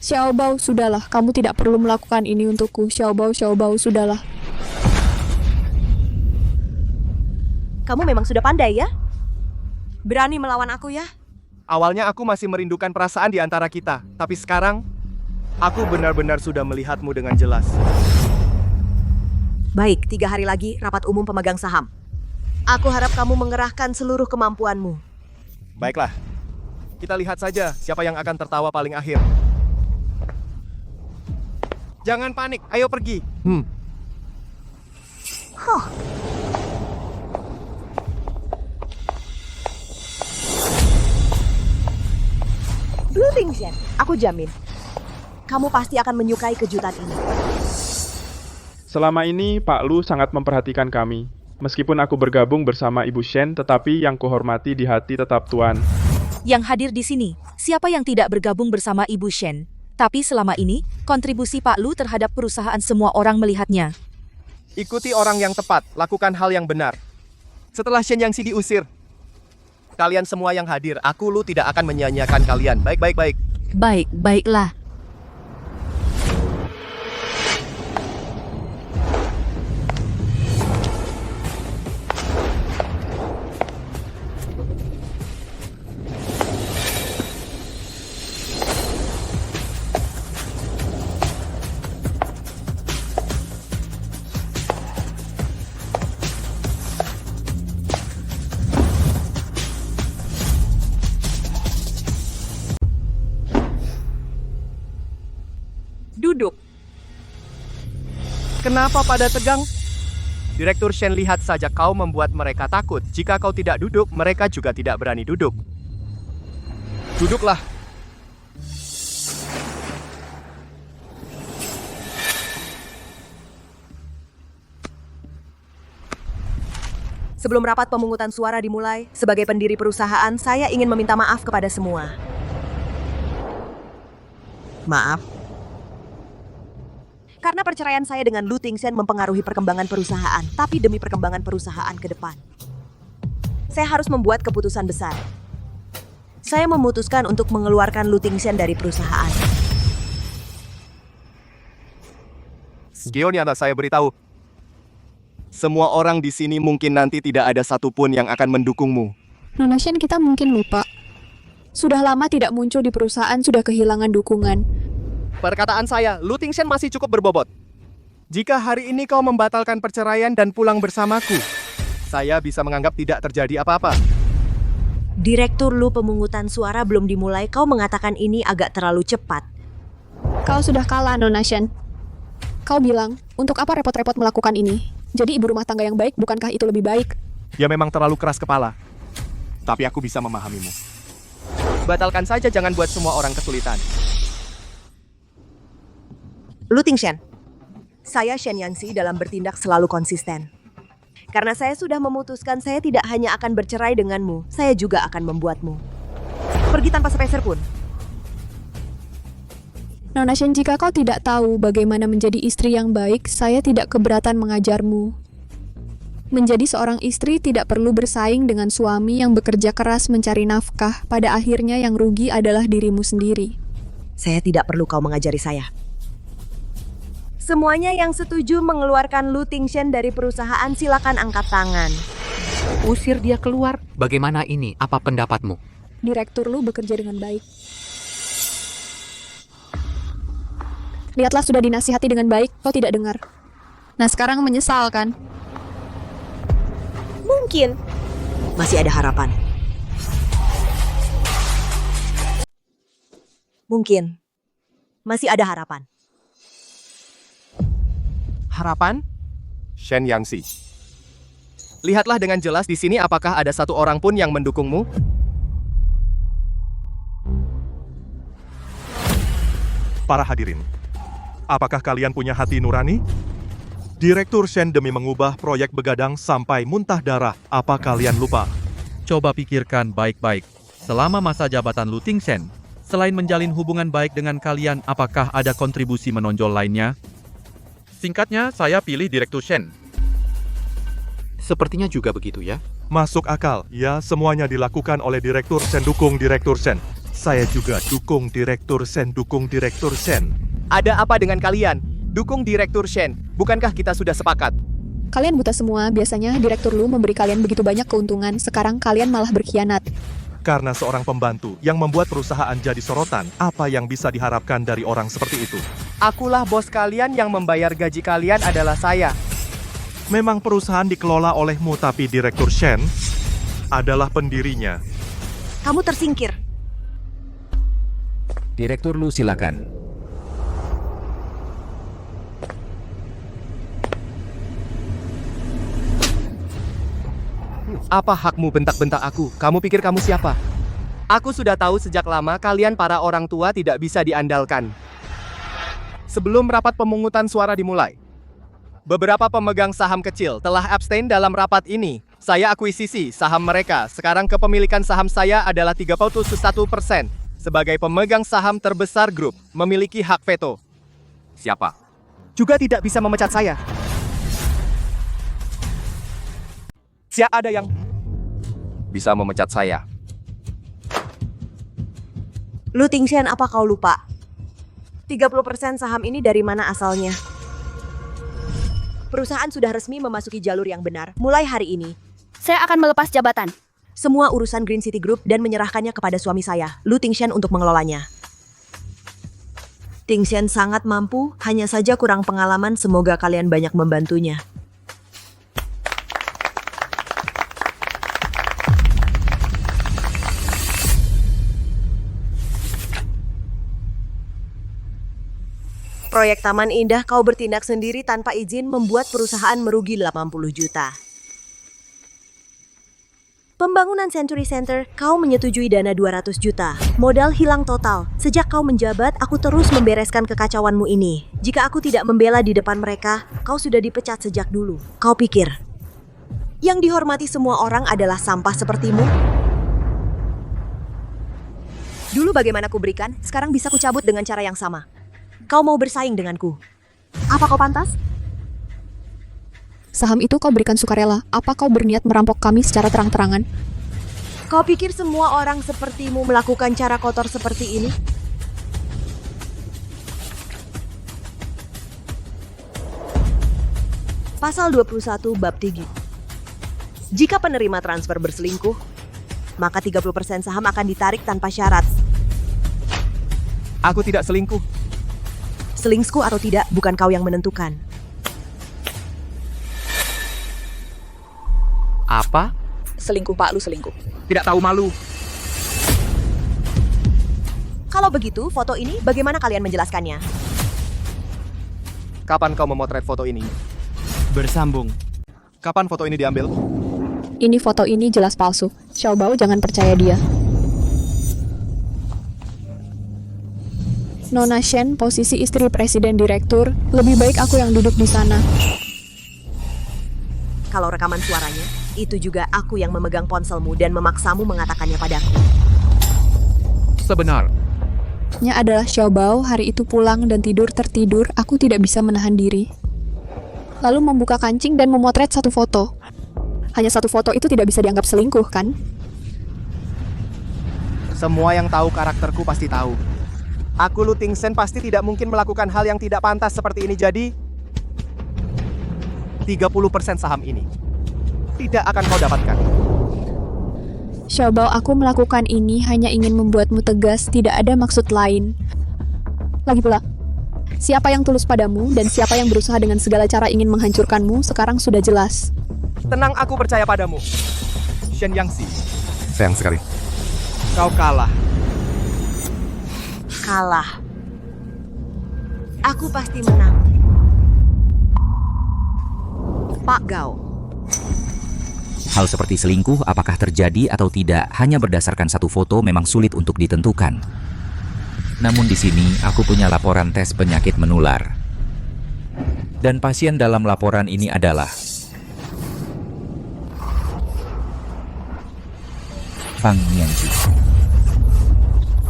Xiaobao, sudahlah. Kamu tidak perlu melakukan ini untukku. Xiaobao, sudahlah. Kamu memang sudah pandai ya? Berani melawan aku ya? Awalnya aku masih merindukan perasaan di antara kita. Tapi sekarang, aku benar-benar sudah melihatmu dengan jelas. Baik, 3 hari lagi rapat umum pemegang saham. Aku harap kamu mengerahkan seluruh kemampuanmu. Baiklah, kita lihat saja siapa yang akan tertawa paling akhir. Jangan panik, ayo pergi. Blue Tingxian, aku jamin, kamu pasti akan menyukai kejutan ini. Selama ini, Pak Lu sangat memperhatikan kami. Meskipun aku bergabung bersama Ibu Shen, tetapi yang kuhormati di hati tetap Tuan. Yang hadir di sini, siapa yang tidak bergabung bersama Ibu Shen? Tapi selama ini, kontribusi Pak Lu terhadap perusahaan semua orang melihatnya. Ikuti orang yang tepat, lakukan hal yang benar. Setelah Shen Yanxi diusir, kalian semua yang hadir, aku Lu tidak akan menyia-nyiakan kalian. Baik. Baiklah. Duduk. Kenapa pada tegang? Direktur Shen, lihat saja kau membuat mereka takut. Jika kau tidak duduk, mereka juga tidak berani duduk. Duduklah. Sebelum rapat pemungutan suara dimulai, sebagai pendiri perusahaan, saya ingin meminta maaf kepada semua. Maaf. Karena perceraian saya dengan Lu Tingxian mempengaruhi perkembangan perusahaan, tapi demi perkembangan perusahaan ke depan, saya harus membuat keputusan besar. Saya memutuskan untuk mengeluarkan Lu Tingxian dari perusahaan. Gionnya saya beritahu. Semua orang di sini mungkin nanti tidak ada satupun yang akan mendukungmu. Nona Shen, kita mungkin lupa. Sudah lama tidak muncul di perusahaan, sudah kehilangan dukungan. Perkataan saya, Lu Tingxian masih cukup berbobot. Jika hari ini kau membatalkan perceraian dan pulang bersamaku, saya bisa menganggap tidak terjadi apa-apa. Direktur Lu, pemungutan suara belum dimulai, kau mengatakan ini agak terlalu cepat. Kau sudah kalah, Nona Shen. Kau bilang, untuk apa repot-repot melakukan ini? Jadi ibu rumah tangga yang baik, bukankah itu lebih baik? Ya memang terlalu keras kepala. Tapi aku bisa memahamimu. Batalkan saja, jangan buat semua orang kesulitan. Lu Tingshen. Saya Shen Yangxi dalam bertindak selalu konsisten. Karena saya sudah memutuskan saya tidak hanya akan bercerai denganmu, saya juga akan membuatmu pergi tanpa sepeser pun. Nona Shen, jika kau tidak tahu bagaimana menjadi istri yang baik, saya tidak keberatan mengajarmu. Menjadi seorang istri tidak perlu bersaing dengan suami yang bekerja keras mencari nafkah. Pada akhirnya yang rugi adalah dirimu sendiri. Saya tidak perlu kau mengajari saya. Semuanya yang setuju mengeluarkan Lu Tingshen dari perusahaan silakan angkat tangan. Usir dia keluar. Bagaimana ini? Apa pendapatmu? Direktur Lu bekerja dengan baik. Lihatlah, sudah dinasihati dengan baik, kau tidak dengar. Nah, sekarang menyesal kan? Mungkin masih ada harapan. Mungkin masih ada harapan. Harapan? Shen Yangxi. Lihatlah dengan jelas di sini apakah ada satu orang pun yang mendukungmu? Para hadirin, apakah kalian punya hati nurani? Direktur Shen demi mengubah proyek begadang sampai muntah darah. Apa kalian lupa? Coba pikirkan baik-baik. Selama masa jabatan Lu Tingshen, selain menjalin hubungan baik dengan kalian, apakah ada kontribusi menonjol lainnya? Singkatnya, saya pilih Direktur Shen. Sepertinya juga begitu ya. Masuk akal. Ya, semuanya dilakukan oleh Direktur Shen, dukung Direktur Shen. Saya juga dukung Direktur Shen, dukung Direktur Shen. Ada apa dengan kalian? Dukung Direktur Shen. Bukankah kita sudah sepakat? Kalian buta semua. Biasanya Direktur Lu memberi kalian begitu banyak keuntungan. Sekarang kalian malah berkhianat. Karena seorang pembantu yang membuat perusahaan jadi sorotan, apa yang bisa diharapkan dari orang seperti itu? Akulah bos kalian, yang membayar gaji kalian adalah saya. Memang perusahaan dikelola olehmu, tapi Direktur Shen adalah pendirinya. Kamu tersingkir. Direktur Lu, silakan. Apa hakmu bentak-bentak aku? Kamu pikir kamu siapa? Aku sudah tahu sejak lama kalian para orang tua tidak bisa diandalkan. Sebelum rapat pemungutan suara dimulai, beberapa pemegang saham kecil telah abstain dalam rapat ini. Saya akuisisi saham mereka. Sekarang kepemilikan saham saya adalah 31%. Sebagai pemegang saham terbesar grup, memiliki hak veto. Siapa? Juga tidak bisa memecat saya. Siapa ada yang bisa memecat saya? Lu Tingshen, apa kau lupa? 30% saham ini dari mana asalnya? Perusahaan sudah resmi memasuki jalur yang benar mulai hari ini. Saya akan melepas jabatan. Semua urusan Green City Group dan menyerahkannya kepada suami saya, Lu Tingshen, untuk mengelolanya. Tingshen sangat mampu, hanya saja kurang pengalaman. Semoga kalian banyak membantunya. Proyek Taman Indah, kau bertindak sendiri tanpa izin membuat perusahaan merugi 80 juta. Pembangunan Century Center, kau menyetujui dana 200 juta. Modal hilang total. Sejak kau menjabat, aku terus membereskan kekacauanmu ini. Jika aku tidak membela di depan mereka, kau sudah dipecat sejak dulu. Kau pikir yang dihormati semua orang adalah sampah sepertimu? Dulu bagaimana ku berikan, sekarang bisa ku cabut dengan cara yang sama. Kau mau bersaing denganku? Apa kau pantas? Saham itu kau berikan sukarela. Apa kau berniat merampok kami secara terang-terangan? Kau pikir semua orang sepertimu melakukan cara kotor seperti ini? Pasal 21 Bab 3. Jika penerima transfer berselingkuh, maka 30% saham akan ditarik tanpa syarat. Aku tidak selingkuh. Selingkuh atau tidak, bukan kau yang menentukan. Apa? Selingkuh, Pak Lu, selingkuh. Tidak tahu malu. Kalau begitu, foto ini bagaimana kalian menjelaskannya? Kapan kau memotret foto ini? Bersambung. Kapan foto ini diambil? Ini foto ini jelas palsu. Xiaobao, jangan percaya dia. Nona Shen, posisi istri presiden direktur, lebih baik aku yang duduk di sana. Kalau rekaman suaranya, itu juga aku yang memegang ponselmu dan memaksamu mengatakannya padaku. Sebenarnya adalah Xiaobao hari itu pulang dan tidur tertidur, aku tidak bisa menahan diri. Lalu membuka kancing dan memotret satu foto. Hanya satu foto itu tidak bisa dianggap selingkuh, kan? Semua yang tahu karakterku pasti tahu. Aku Lu Tingsen pasti tidak mungkin melakukan hal yang tidak pantas seperti ini, jadi 30% saham ini tidak akan kau dapatkan. Xiaobao, aku melakukan ini hanya ingin membuatmu tegas, tidak ada maksud lain. Lagi pula, siapa yang tulus padamu dan siapa yang berusaha dengan segala cara ingin menghancurkanmu sekarang sudah jelas. Tenang, aku percaya padamu. Shen Yangxi, Sayang sekali. kau kalah. Kalah. Aku pasti menang. Pak Gao. Hal seperti selingkuh apakah terjadi atau tidak hanya berdasarkan satu foto memang sulit untuk ditentukan. Namun di sini aku punya laporan tes penyakit menular. Dan pasien dalam laporan ini adalah Fang Nianqi.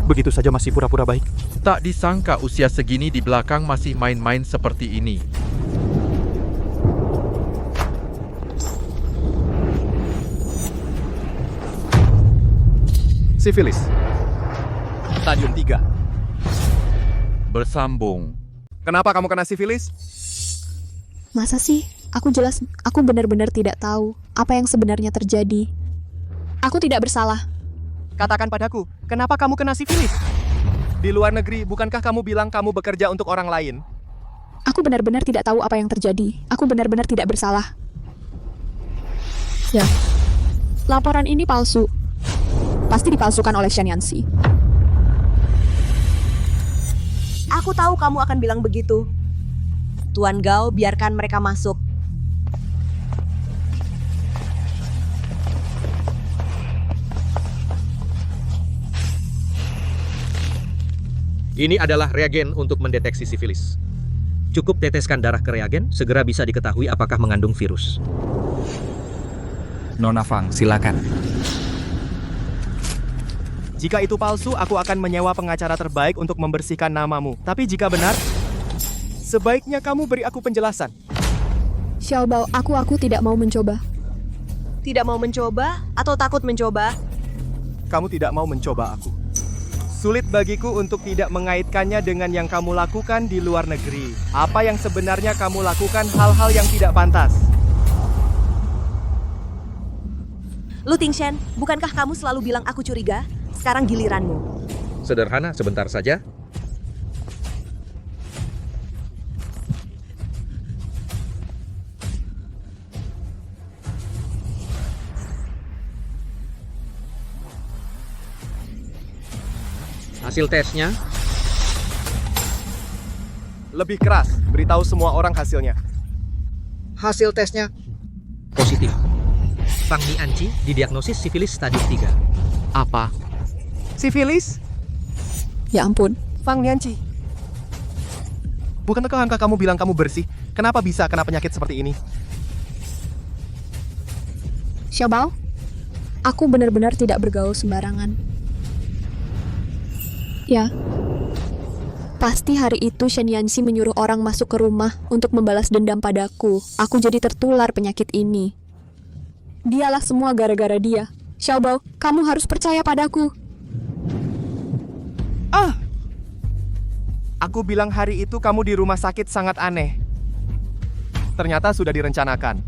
Begitu saja masih pura-pura baik. Tak disangka usia segini di belakang masih main-main seperti ini. Sifilis. Stadium 3. Bersambung. Kenapa kamu kena sifilis? Masa sih? Aku benar-benar tidak tahu apa yang sebenarnya terjadi. Aku tidak bersalah. Katakan padaku, kenapa kamu kena sifilis? Di luar negeri, bukankah kamu bilang kamu bekerja untuk orang lain? Aku benar-benar tidak tahu apa yang terjadi. Aku benar-benar tidak bersalah. Ya, laporan ini palsu. Pasti dipalsukan oleh Shen Yanxi. Aku tahu kamu akan bilang begitu. Tuan Gao, biarkan mereka masuk. Ini adalah reagen untuk mendeteksi sifilis. Cukup teteskan darah ke reagen, segera bisa diketahui apakah mengandung virus. Nona Fang, silakan. Jika itu palsu, aku akan menyewa pengacara terbaik untuk membersihkan namamu. Tapi jika benar, sebaiknya kamu beri aku penjelasan. Xiaobao, aku tidak mau mencoba. Tidak mau mencoba atau takut mencoba? Kamu tidak mau mencoba aku. Sulit bagiku untuk tidak mengaitkannya dengan yang kamu lakukan di luar negeri. Apa yang sebenarnya kamu lakukan hal-hal yang tidak pantas. Lu Tingchen, bukankah kamu selalu bilang aku curiga? Sekarang giliranmu. Sederhana, sebentar saja. Hasil tesnya. Lebih keras, beritahu semua orang hasilnya. Hasil tesnya positif. Fang Nianqi didiagnosis sifilis stadium 3. Apa? Sifilis? Ya ampun. Fang Nianqi. Bukankah angka kamu bilang kamu bersih? Kenapa bisa kena penyakit seperti ini? Xiaobao, aku benar-benar tidak bergaul sembarangan. Ya. Pasti hari itu Shen Yanxi menyuruh orang masuk ke rumah untuk membalas dendam padaku. Aku jadi tertular penyakit ini. Dialah semua gara-gara dia. Xiaobao, kamu harus percaya padaku. Aku bilang hari itu kamu di rumah sakit sangat aneh. Ternyata sudah direncanakan.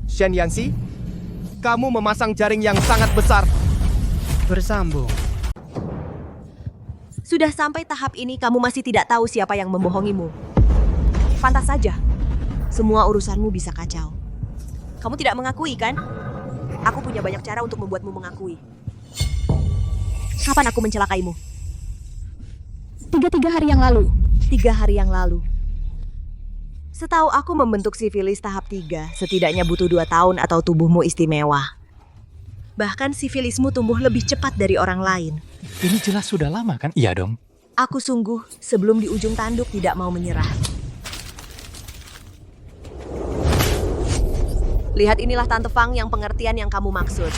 Shen Yanxi, kamu memasang jaring yang sangat besar. Bersambung. Sudah sampai tahap ini kamu masih tidak tahu siapa yang membohongimu. Pantas saja. Semua urusanmu bisa kacau. Kamu tidak mengakui, kan? Aku punya banyak cara untuk membuatmu mengakui. Kapan aku mencelakaimu? 3 hari yang lalu. 3 hari yang lalu. Setahu aku membentuk sifilis tahap 3, setidaknya butuh 2 tahun atau tubuhmu istimewa. Bahkan sifilismu tumbuh lebih cepat dari orang lain. Ini jelas sudah lama kan? Iya dong. Aku sungguh sebelum di ujung tanduk tidak mau menyerah. Lihat inilah Tante Fang yang pengertian yang kamu maksud.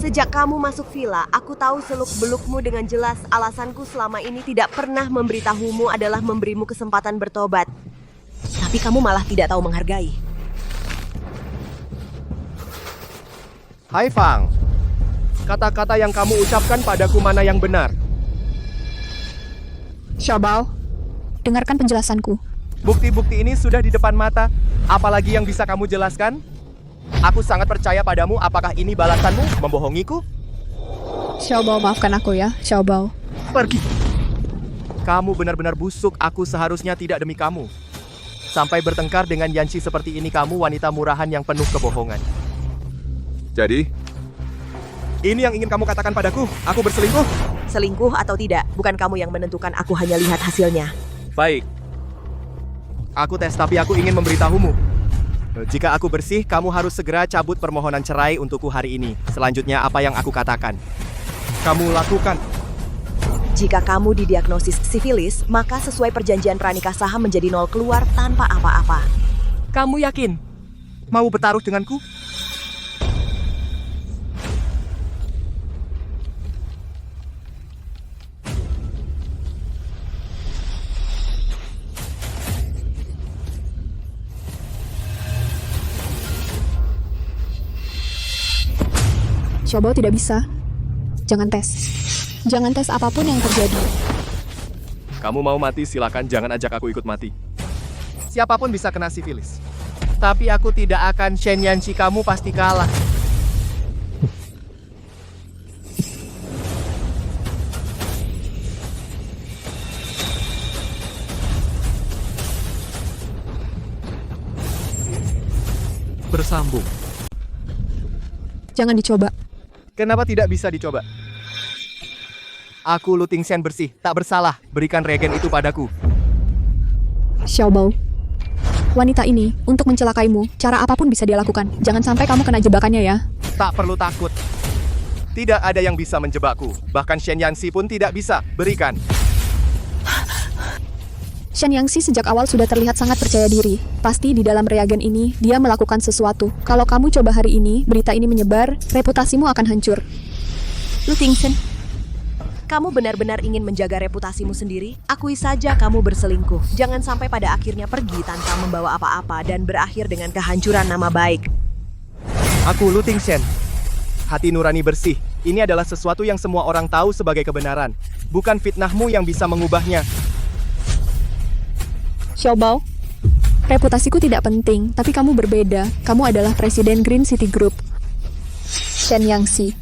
Sejak kamu masuk villa, aku tahu seluk-belukmu dengan jelas. Alasanku selama ini tidak pernah memberitahumu adalah memberimu kesempatan bertobat. Tapi kamu malah tidak tahu menghargai. Hai Fang, kata-kata yang kamu ucapkan padaku mana yang benar? Xiaobao, dengarkan penjelasanku. Bukti-bukti ini sudah di depan mata. Apalagi yang bisa kamu jelaskan? Aku sangat percaya padamu. Apakah ini balasanmu membohongiku? Xiaobao, maafkan aku ya, Xiaobao. Pergi. Kamu benar-benar busuk. Aku seharusnya tidak demi kamu. Sampai bertengkar dengan Yanxi seperti ini, kamu wanita murahan yang penuh kebohongan. Jadi, ini yang ingin kamu katakan padaku? Aku berselingkuh? Selingkuh atau tidak, bukan kamu yang menentukan, aku hanya lihat hasilnya. Baik. Aku tes, tapi aku ingin memberitahumu. Jika aku bersih, kamu harus segera cabut permohonan cerai untukku hari ini. Selanjutnya, apa yang aku katakan? Kamu lakukan. Jika kamu didiagnosis sifilis, maka sesuai perjanjian pranikah saham menjadi 0 keluar tanpa apa-apa. Kamu yakin? Mau bertaruh denganku? Xiaobao tidak bisa. Jangan tes. Jangan tes apapun yang terjadi. Kamu mau mati, silakan, jangan ajak aku ikut mati. Siapapun bisa kena sifilis. Tapi aku tidak akan. Shen Yanxi, kamu pasti kalah. Bersambung. Jangan dicoba. Kenapa tidak bisa dicoba? Aku Lu Tingxian bersih, tak bersalah. Berikan regen itu padaku. Xiaobao, wanita ini untuk mencelakaimu, cara apapun bisa dia lakukan. Jangan sampai kamu kena jebakannya ya. Tak perlu takut. Tidak ada yang bisa menjebakku. Bahkan Shen Yanxi pun tidak bisa. Berikan. Shen Yanxi sejak awal sudah terlihat sangat percaya diri. Pasti di dalam reagen ini, dia melakukan sesuatu. Kalau kamu coba hari ini, berita ini menyebar, reputasimu akan hancur. Lu Tingxian, kamu benar-benar ingin menjaga reputasimu sendiri? Akui saja kamu berselingkuh. Jangan sampai pada akhirnya pergi tanpa membawa apa-apa dan berakhir dengan kehancuran nama baik. Aku Lu Tingxian. Hati nurani bersih. Ini adalah sesuatu yang semua orang tahu sebagai kebenaran. Bukan fitnahmu yang bisa mengubahnya. Xiaobao, reputasiku tidak penting, tapi kamu berbeda. Kamu adalah presiden Green City Group. Shen Yanxi,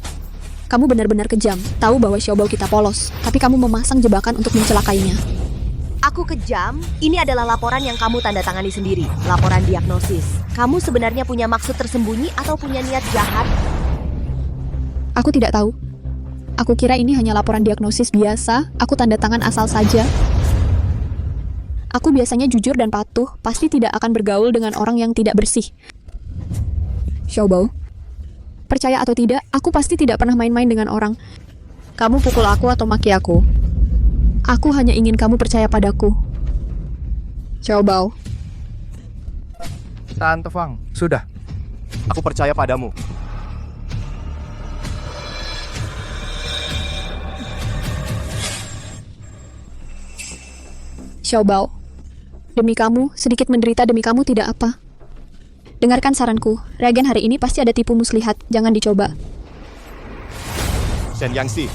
kamu benar-benar kejam. Tahu bahwa Xiaobao kita polos, tapi kamu memasang jebakan untuk mencelakainya. Aku kejam? Ini adalah laporan yang kamu tanda tangani sendiri. Laporan diagnosis. Kamu sebenarnya punya maksud tersembunyi atau punya niat jahat? Aku tidak tahu. Aku kira ini hanya laporan diagnosis biasa. Aku tanda tangan asal saja. Aku biasanya jujur dan patuh, pasti tidak akan bergaul dengan orang yang tidak bersih. Xiaobao, percaya atau tidak, aku pasti tidak pernah main-main dengan orang. Kamu pukul aku atau maki aku. Aku hanya ingin kamu percaya padaku. Xiaobao. Tante Fang, sudah. Aku percaya padamu. Xiaobao, demi kamu, sedikit menderita demi kamu tidak apa. Dengarkan saranku, reagen hari ini pasti ada tipu muslihat, jangan dicoba. Shen Yanxi,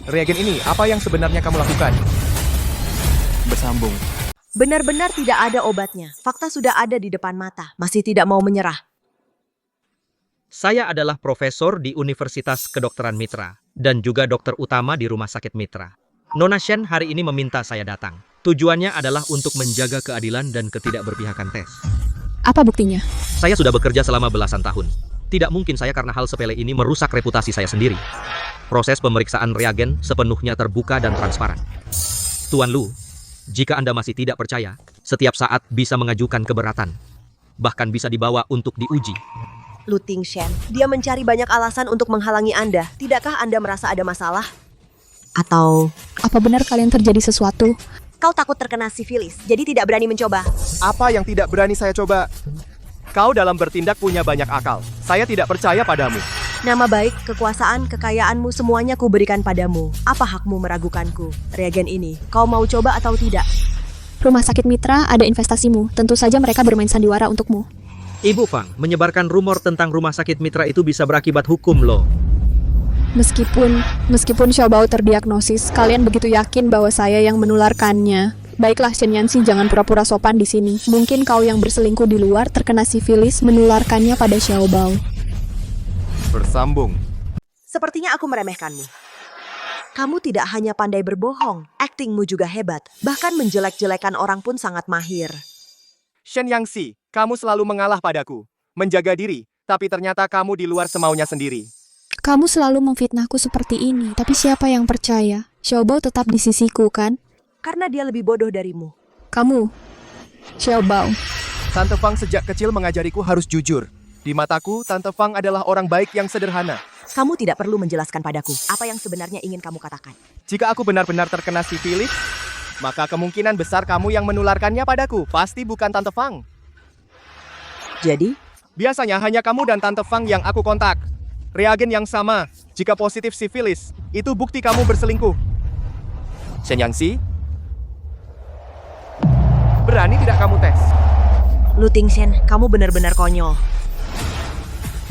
reagen ini apa yang sebenarnya kamu lakukan? Bersambung. Benar-benar tidak ada obatnya. Fakta sudah ada di depan mata. Masih tidak mau menyerah. Saya adalah profesor di Universitas Kedokteran Mitra dan juga dokter utama di Rumah Sakit Mitra. Nona Shen hari ini meminta saya datang. Tujuannya adalah untuk menjaga keadilan dan ketidakberpihakan tes. Apa buktinya? Saya sudah bekerja selama belasan tahun. Tidak mungkin saya karena hal sepele ini merusak reputasi saya sendiri. Proses pemeriksaan reagen sepenuhnya terbuka dan transparan. Tuan Lu, jika Anda masih tidak percaya, setiap saat bisa mengajukan keberatan. Bahkan bisa dibawa untuk diuji. Lu Tingxian, dia mencari banyak alasan untuk menghalangi Anda. Tidakkah Anda merasa ada masalah? Atau Apa benar kalian terjadi sesuatu? kau takut terkena sifilis, jadi tidak berani mencoba? Apa yang tidak berani saya coba? Kau dalam bertindak punya banyak akal. Saya tidak percaya padamu. Nama baik, kekuasaan, kekayaanmu semuanya kuberikan padamu. Apa hakmu meragukanku? Reagen ini, kau mau coba atau tidak? Rumah sakit Mitra ada investasimu. Tentu saja mereka bermain sandiwara untukmu. Ibu Fang, menyebarkan rumor tentang rumah sakit Mitra itu bisa berakibat hukum loh. Meskipun Xiaobao terdiagnosis, kalian begitu yakin bahwa saya yang menularkannya. Baiklah, Shen Yanxi, jangan pura-pura sopan di sini. Mungkin kau yang berselingkuh di luar terkena sifilis menularkannya pada Xiaobao. Bersambung. Sepertinya aku meremehkanmu. Kamu tidak hanya pandai berbohong, aktingmu juga hebat. Bahkan menjelek-jelekan orang pun sangat mahir. Shen Yanxi, kamu selalu mengalah padaku. Menjaga diri, tapi ternyata kamu di luar semaunya sendiri. Kamu selalu memfitnahku seperti ini, tapi siapa yang percaya? Xiaobao tetap di sisiku, kan? Karena dia lebih bodoh darimu. Kamu, Xiaobao. Tante Fang sejak kecil mengajariku harus jujur. Di mataku, Tante Fang adalah orang baik yang sederhana. Kamu tidak perlu menjelaskan padaku apa yang sebenarnya ingin kamu katakan. Jika aku benar-benar terkena sifilis, maka kemungkinan besar kamu yang menularkannya padaku. Pasti bukan Tante Fang. Jadi? Biasanya hanya kamu dan Tante Fang yang aku kontak. Reagen yang sama. Jika positif sifilis, itu bukti kamu berselingkuh. Shen Yanxi, berani tidak kamu tes? Lu Tingshen, kamu benar-benar konyol.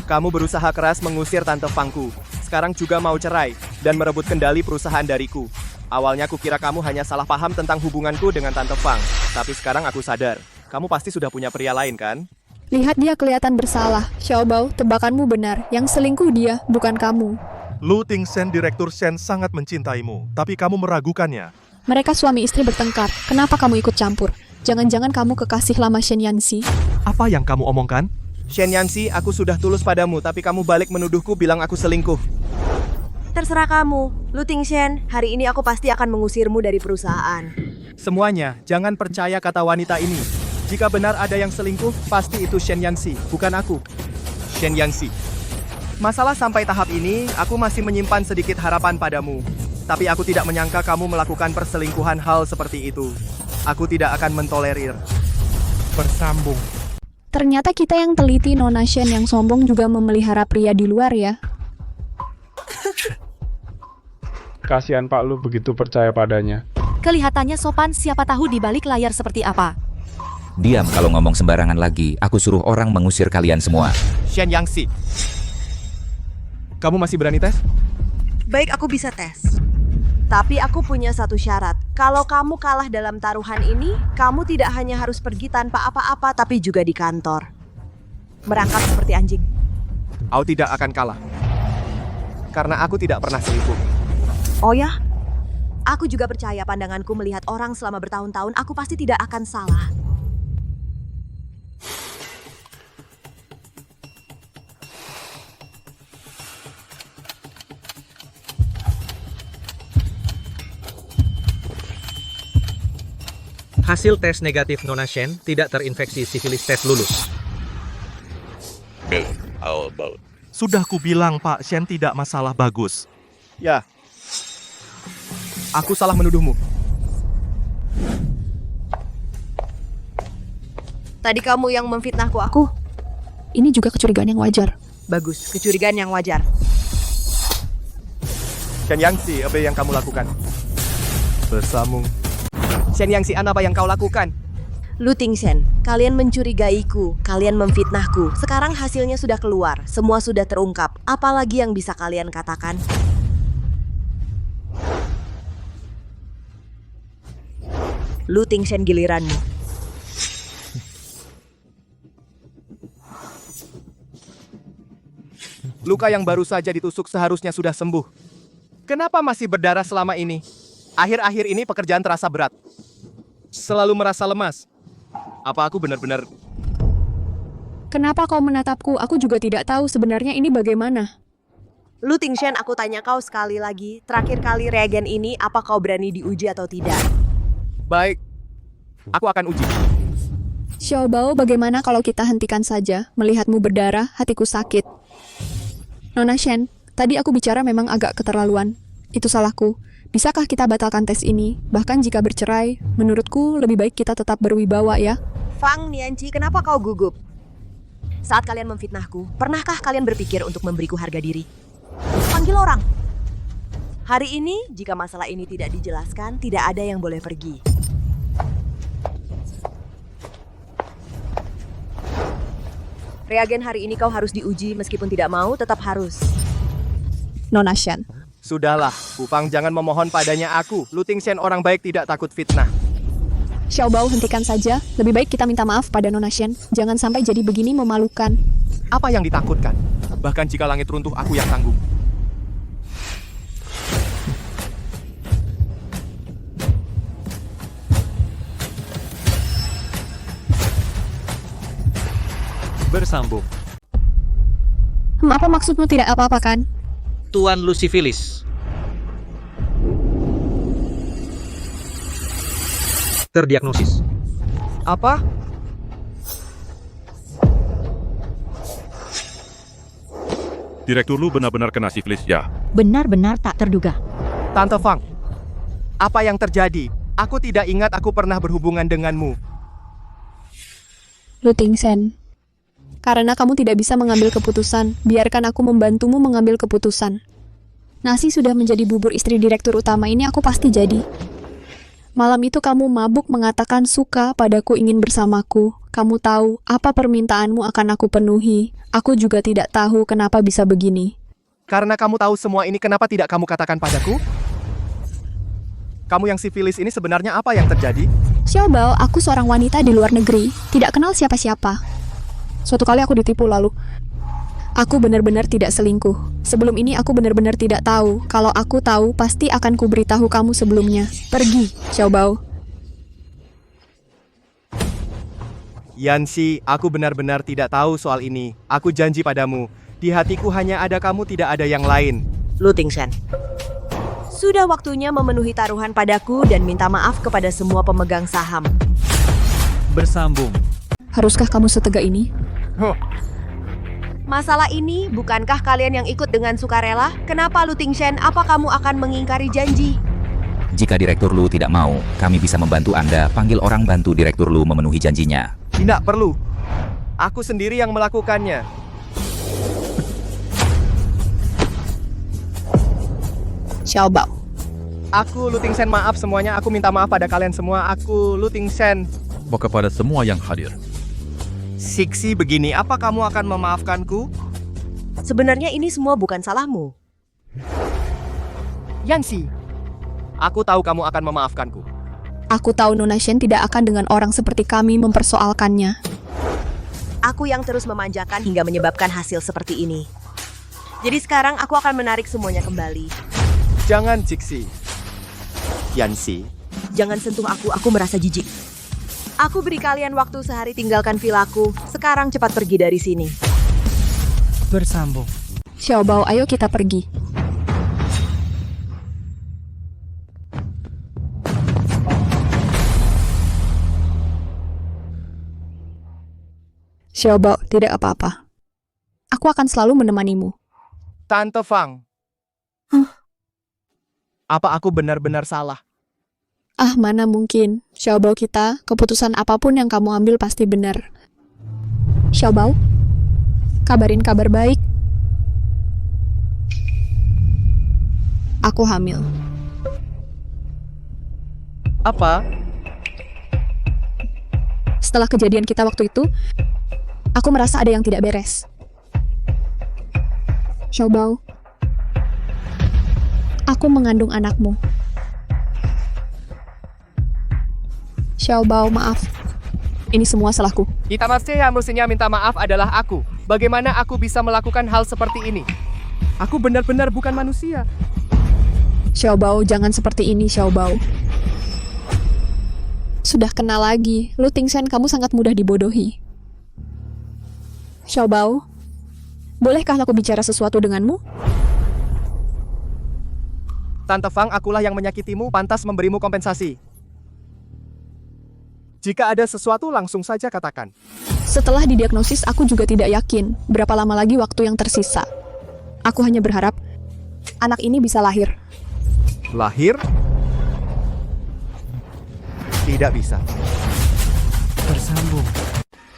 Kamu berusaha keras mengusir Tante Fangku. Sekarang juga mau cerai dan merebut kendali perusahaan dariku. Awalnya aku kira kamu hanya salah paham tentang hubunganku dengan Tante Fang. Tapi sekarang aku sadar, kamu pasti sudah punya pria lain kan? Lihat dia kelihatan bersalah. Xiaobao, tebakanmu benar. Yang selingkuh dia, bukan kamu. Lu Tingsen, Direktur Shen sangat mencintaimu, tapi kamu meragukannya. Mereka suami istri bertengkar. Kenapa kamu ikut campur? Jangan-jangan kamu kekasih lama Shen Yanxi? Apa yang kamu omongkan? Shen Yanxi, aku sudah tulus padamu, tapi kamu balik menuduhku bilang aku selingkuh. Terserah kamu. Lu Tingshen, hari ini aku pasti akan mengusirmu dari perusahaan. Semuanya, jangan percaya kata wanita ini. Jika benar ada yang selingkuh, pasti itu Shen Yanxi, bukan aku. Shen Yanxi. Masalah sampai tahap ini, aku masih menyimpan sedikit harapan padamu. Tapi aku tidak menyangka kamu melakukan perselingkuhan hal seperti itu. Aku tidak akan mentolerir. Bersambung. Ternyata kita yang teliti Nona Shen yang sombong juga memelihara pria di luar ya. Kasihan Pak Lu begitu percaya padanya. Kelihatannya sopan, siapa tahu di balik layar seperti apa. Diam kalau ngomong sembarangan lagi, aku suruh orang mengusir kalian semua. Shen Yanxi. Kamu masih berani tes? Baik, aku bisa tes. Tapi aku punya satu syarat. Kalau kamu kalah dalam taruhan ini, kamu tidak hanya harus pergi tanpa apa-apa, tapi juga di kantor. Merangkap seperti anjing. Kau tidak akan kalah. Karena aku tidak pernah selingkuh. Oh ya? Aku juga percaya pandanganku melihat orang selama bertahun-tahun, aku pasti tidak akan salah. Hasil tes negatif Nona Shen tidak terinfeksi sifilis, tes lulus. Sudah kubilang Pak, Shen tidak masalah bagus. Ya. Aku salah menuduhmu. Tadi kamu yang memfitnahku aku. Ini juga kecurigaan yang wajar. Bagus, kecurigaan yang wajar. Shen Yanxi, apa yang kamu lakukan? Bersambung. Shen Yanxi, apa yang kau lakukan? Lu Tingshen, kalian mencurigaiku, kalian memfitnahku. Sekarang hasilnya sudah keluar, semua sudah terungkap. Apalagi yang bisa kalian katakan? Lu Tingshen, giliranmu. Luka yang baru saja ditusuk seharusnya sudah sembuh. Kenapa masih berdarah selama ini? Akhir-akhir ini pekerjaan terasa berat. Selalu merasa lemas. Apa aku benar-benar... Kenapa kau menatapku? Aku juga tidak tahu sebenarnya ini bagaimana. Lu Tingshen, aku tanya kau sekali lagi. Terakhir kali reagen ini, apa kau berani diuji atau tidak? Baik. Aku akan uji. Xiaobao, bagaimana kalau kita hentikan saja? Melihatmu berdarah, hatiku sakit. Nona Shen, tadi aku bicara memang agak keterlaluan. Itu salahku. Bisakah kita batalkan tes ini? Bahkan jika bercerai, menurutku lebih baik kita tetap berwibawa ya. Fang, Nianci, kenapa kau gugup? Saat kalian memfitnahku, pernahkah kalian berpikir untuk memberiku harga diri? Panggil orang. Hari ini, jika masalah ini tidak dijelaskan, tidak ada yang boleh pergi. Reagen hari ini kau harus diuji, meskipun tidak mau, tetap harus. Nona Shen. Sudahlah, Fufang jangan memohon padanya aku. Lu Tingxian orang baik tidak takut fitnah. Xiaobao, hentikan saja. Lebih baik kita minta maaf pada Nona Shen. Jangan sampai jadi begini memalukan. Apa yang ditakutkan? Bahkan jika langit runtuh, aku yang tanggung. Bersambung. Apa maksudmu tidak apa-apa kan? Tuan Lucifilis. Terdiagnosis. Apa? Direktur Lu benar-benar kena sifilis ya? Benar-benar tak terduga. Tante Fang, apa yang terjadi? Aku tidak ingat aku pernah berhubungan denganmu. Lu Tingxian. Karena kamu tidak bisa mengambil keputusan, biarkan aku membantumu mengambil keputusan. Nasi sudah menjadi bubur istri direktur utama ini, aku pasti jadi. Malam itu kamu mabuk mengatakan suka padaku, ingin bersamaku. Kamu tahu apa permintaanmu akan aku penuhi. Aku juga tidak tahu kenapa bisa begini. Karena kamu tahu semua ini, kenapa tidak kamu katakan padaku? Kamu yang sifilis ini sebenarnya apa yang terjadi? Xiaobao, aku seorang wanita di luar negeri, tidak kenal siapa-siapa. Suatu kali aku ditipu lalu. Aku benar-benar tidak selingkuh. Sebelum ini aku benar-benar tidak tahu. Kalau aku tahu, pasti akan kuberitahu kamu sebelumnya. Pergi, Xiaobao. Yanxi, aku benar-benar tidak tahu soal ini. Aku janji padamu, di hatiku hanya ada kamu, tidak ada yang lain. Lu Tingxian. Sudah waktunya memenuhi taruhan padaku dan minta maaf kepada semua pemegang saham. Bersambung. Haruskah kamu setegak ini? Masalah ini, bukankah kalian yang ikut dengan sukarela? Kenapa Lu Tingxian? Apa kamu akan mengingkari janji? Jika Direktur Lu tidak mau, kami bisa membantu Anda. Panggil orang bantu Direktur Lu memenuhi janjinya. Tidak perlu. Aku sendiri yang melakukannya. Xiaobao. Aku Lu Tingxian, maaf semuanya. Aku minta maaf pada kalian semua. Aku Lu Tingxian. Kepada semua yang hadir. Siksi begini, apa kamu akan memaafkanku? Sebenarnya ini semua bukan salahmu. Yanxi, aku tahu kamu akan memaafkanku. Aku tahu Nona Shen tidak akan dengan orang seperti kami mempersoalkannya. Aku yang terus memanjakan hingga menyebabkan hasil seperti ini. Jadi sekarang aku akan menarik semuanya kembali. Jangan, Cixi. Yanxi. Jangan sentuh aku merasa jijik. Aku beri kalian waktu sehari tinggalkan vilaku. Sekarang cepat pergi dari sini. Bersambung. Xiaobao, ayo kita pergi. Xiaobao, tidak apa-apa. Aku akan selalu menemanimu. Tante Fang. Apa aku benar-benar salah? Ah, mana mungkin. Xiaobao kita, keputusan apapun yang kamu ambil pasti benar. Xiaobao, kabarin kabar baik. Aku hamil. Apa? Setelah kejadian kita waktu itu, aku merasa ada yang tidak beres. Xiaobao, aku mengandung anakmu. Xiaobao, maaf. Ini semua salahku. Kita masih yang mestinya minta maaf adalah aku. Bagaimana aku bisa melakukan hal seperti ini? Aku benar-benar bukan manusia. Xiaobao, jangan seperti ini, Xiaobao. Sudah kenal lagi. Lu Tingxian, kamu sangat mudah dibodohi. Xiaobao, bolehkah aku bicara sesuatu denganmu? Tante Fang, akulah yang menyakitimu, pantas memberimu kompensasi. Jika ada sesuatu, langsung saja katakan. Setelah didiagnosis, aku juga tidak yakin berapa lama lagi waktu yang tersisa. Aku hanya berharap anak ini bisa lahir. Lahir? Tidak bisa. Bersambung.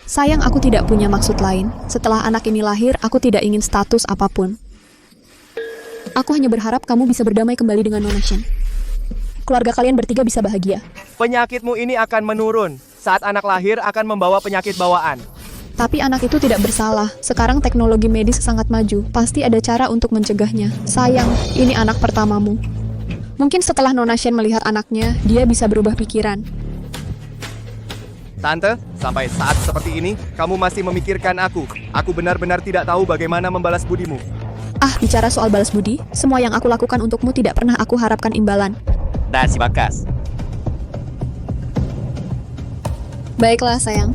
Sayang, aku tidak punya maksud lain. Setelah anak ini lahir, aku tidak ingin status apapun. Aku hanya berharap kamu bisa berdamai kembali dengan Nona Shen. Keluarga kalian bertiga bisa bahagia. Penyakitmu ini akan menurun. Saat anak lahir akan membawa penyakit bawaan. Tapi anak itu tidak bersalah. Sekarang teknologi medis sangat maju. Pasti ada cara untuk mencegahnya. Sayang, ini anak pertamamu. Mungkin setelah Nona Shen melihat anaknya, dia bisa berubah pikiran. Tante, sampai saat seperti ini, kamu masih memikirkan aku. Aku benar-benar tidak tahu bagaimana membalas budimu. Bicara soal balas budi, semua yang aku lakukan untukmu tidak pernah aku harapkan imbalan. Nasi bakas. Baiklah, sayang.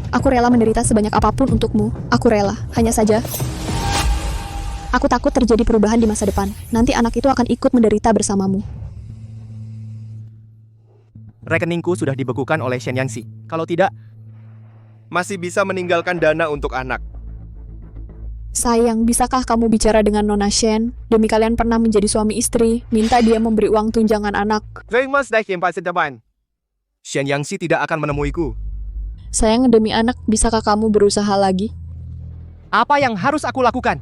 Aku rela menderita sebanyak apapun untukmu. Aku rela. Hanya saja, aku takut terjadi perubahan di masa depan. Nanti anak itu akan ikut menderita bersamamu. Rekeningku sudah dibekukan oleh Shen Yangxi. Kalau tidak, masih bisa meninggalkan dana untuk anak. Sayang, bisakah kamu bicara dengan Nona Shen? Demi kalian pernah menjadi suami istri, minta dia memberi uang tunjangan anak. Shen Yangxi tidak akan menemuiku. Sayang, demi anak, bisakah kamu berusaha lagi? Apa yang harus aku lakukan?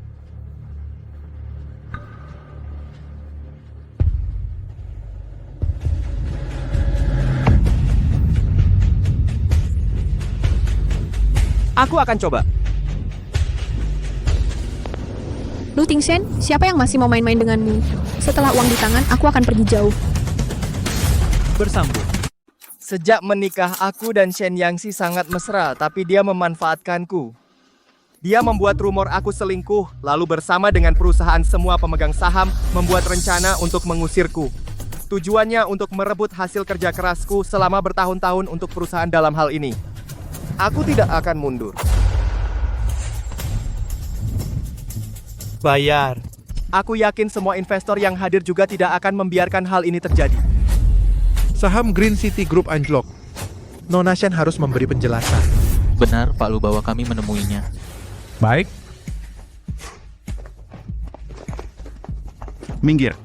Aku akan coba. Lu Tingshen, siapa yang masih mau main-main denganmu? Setelah uang di tangan, aku akan pergi jauh. Bersambung. Sejak menikah, aku dan Shen Yangxi sangat mesra, tapi dia memanfaatkanku. Dia membuat rumor aku selingkuh, lalu bersama dengan perusahaan semua pemegang saham, membuat rencana untuk mengusirku. Tujuannya untuk merebut hasil kerja kerasku selama bertahun-tahun untuk perusahaan dalam hal ini. Aku tidak akan mundur. Bayar. Aku yakin semua investor yang hadir juga tidak akan membiarkan hal ini terjadi. Saham Green City Group anjlok. Nona Shen harus memberi penjelasan. Benar, Pak Lu bahwa kami menemuinya. Baik. Minggir.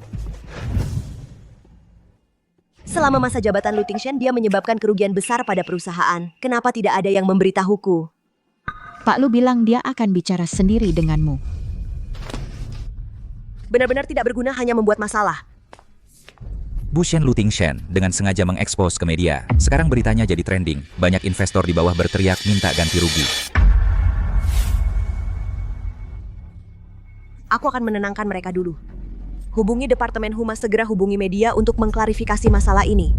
Selama masa jabatan Lu Tingshen, dia menyebabkan kerugian besar pada perusahaan. Kenapa tidak ada yang memberitahuku? Pak Lu bilang dia akan bicara sendiri denganmu. Benar-benar tidak berguna, hanya membuat masalah. Bu Shen Lu Tingshen dengan sengaja mengekspos ke media. Sekarang beritanya jadi trending. Banyak investor di bawah berteriak minta ganti rugi. Aku akan menenangkan mereka dulu. Hubungi Departemen Humas, segera hubungi media untuk mengklarifikasi masalah ini.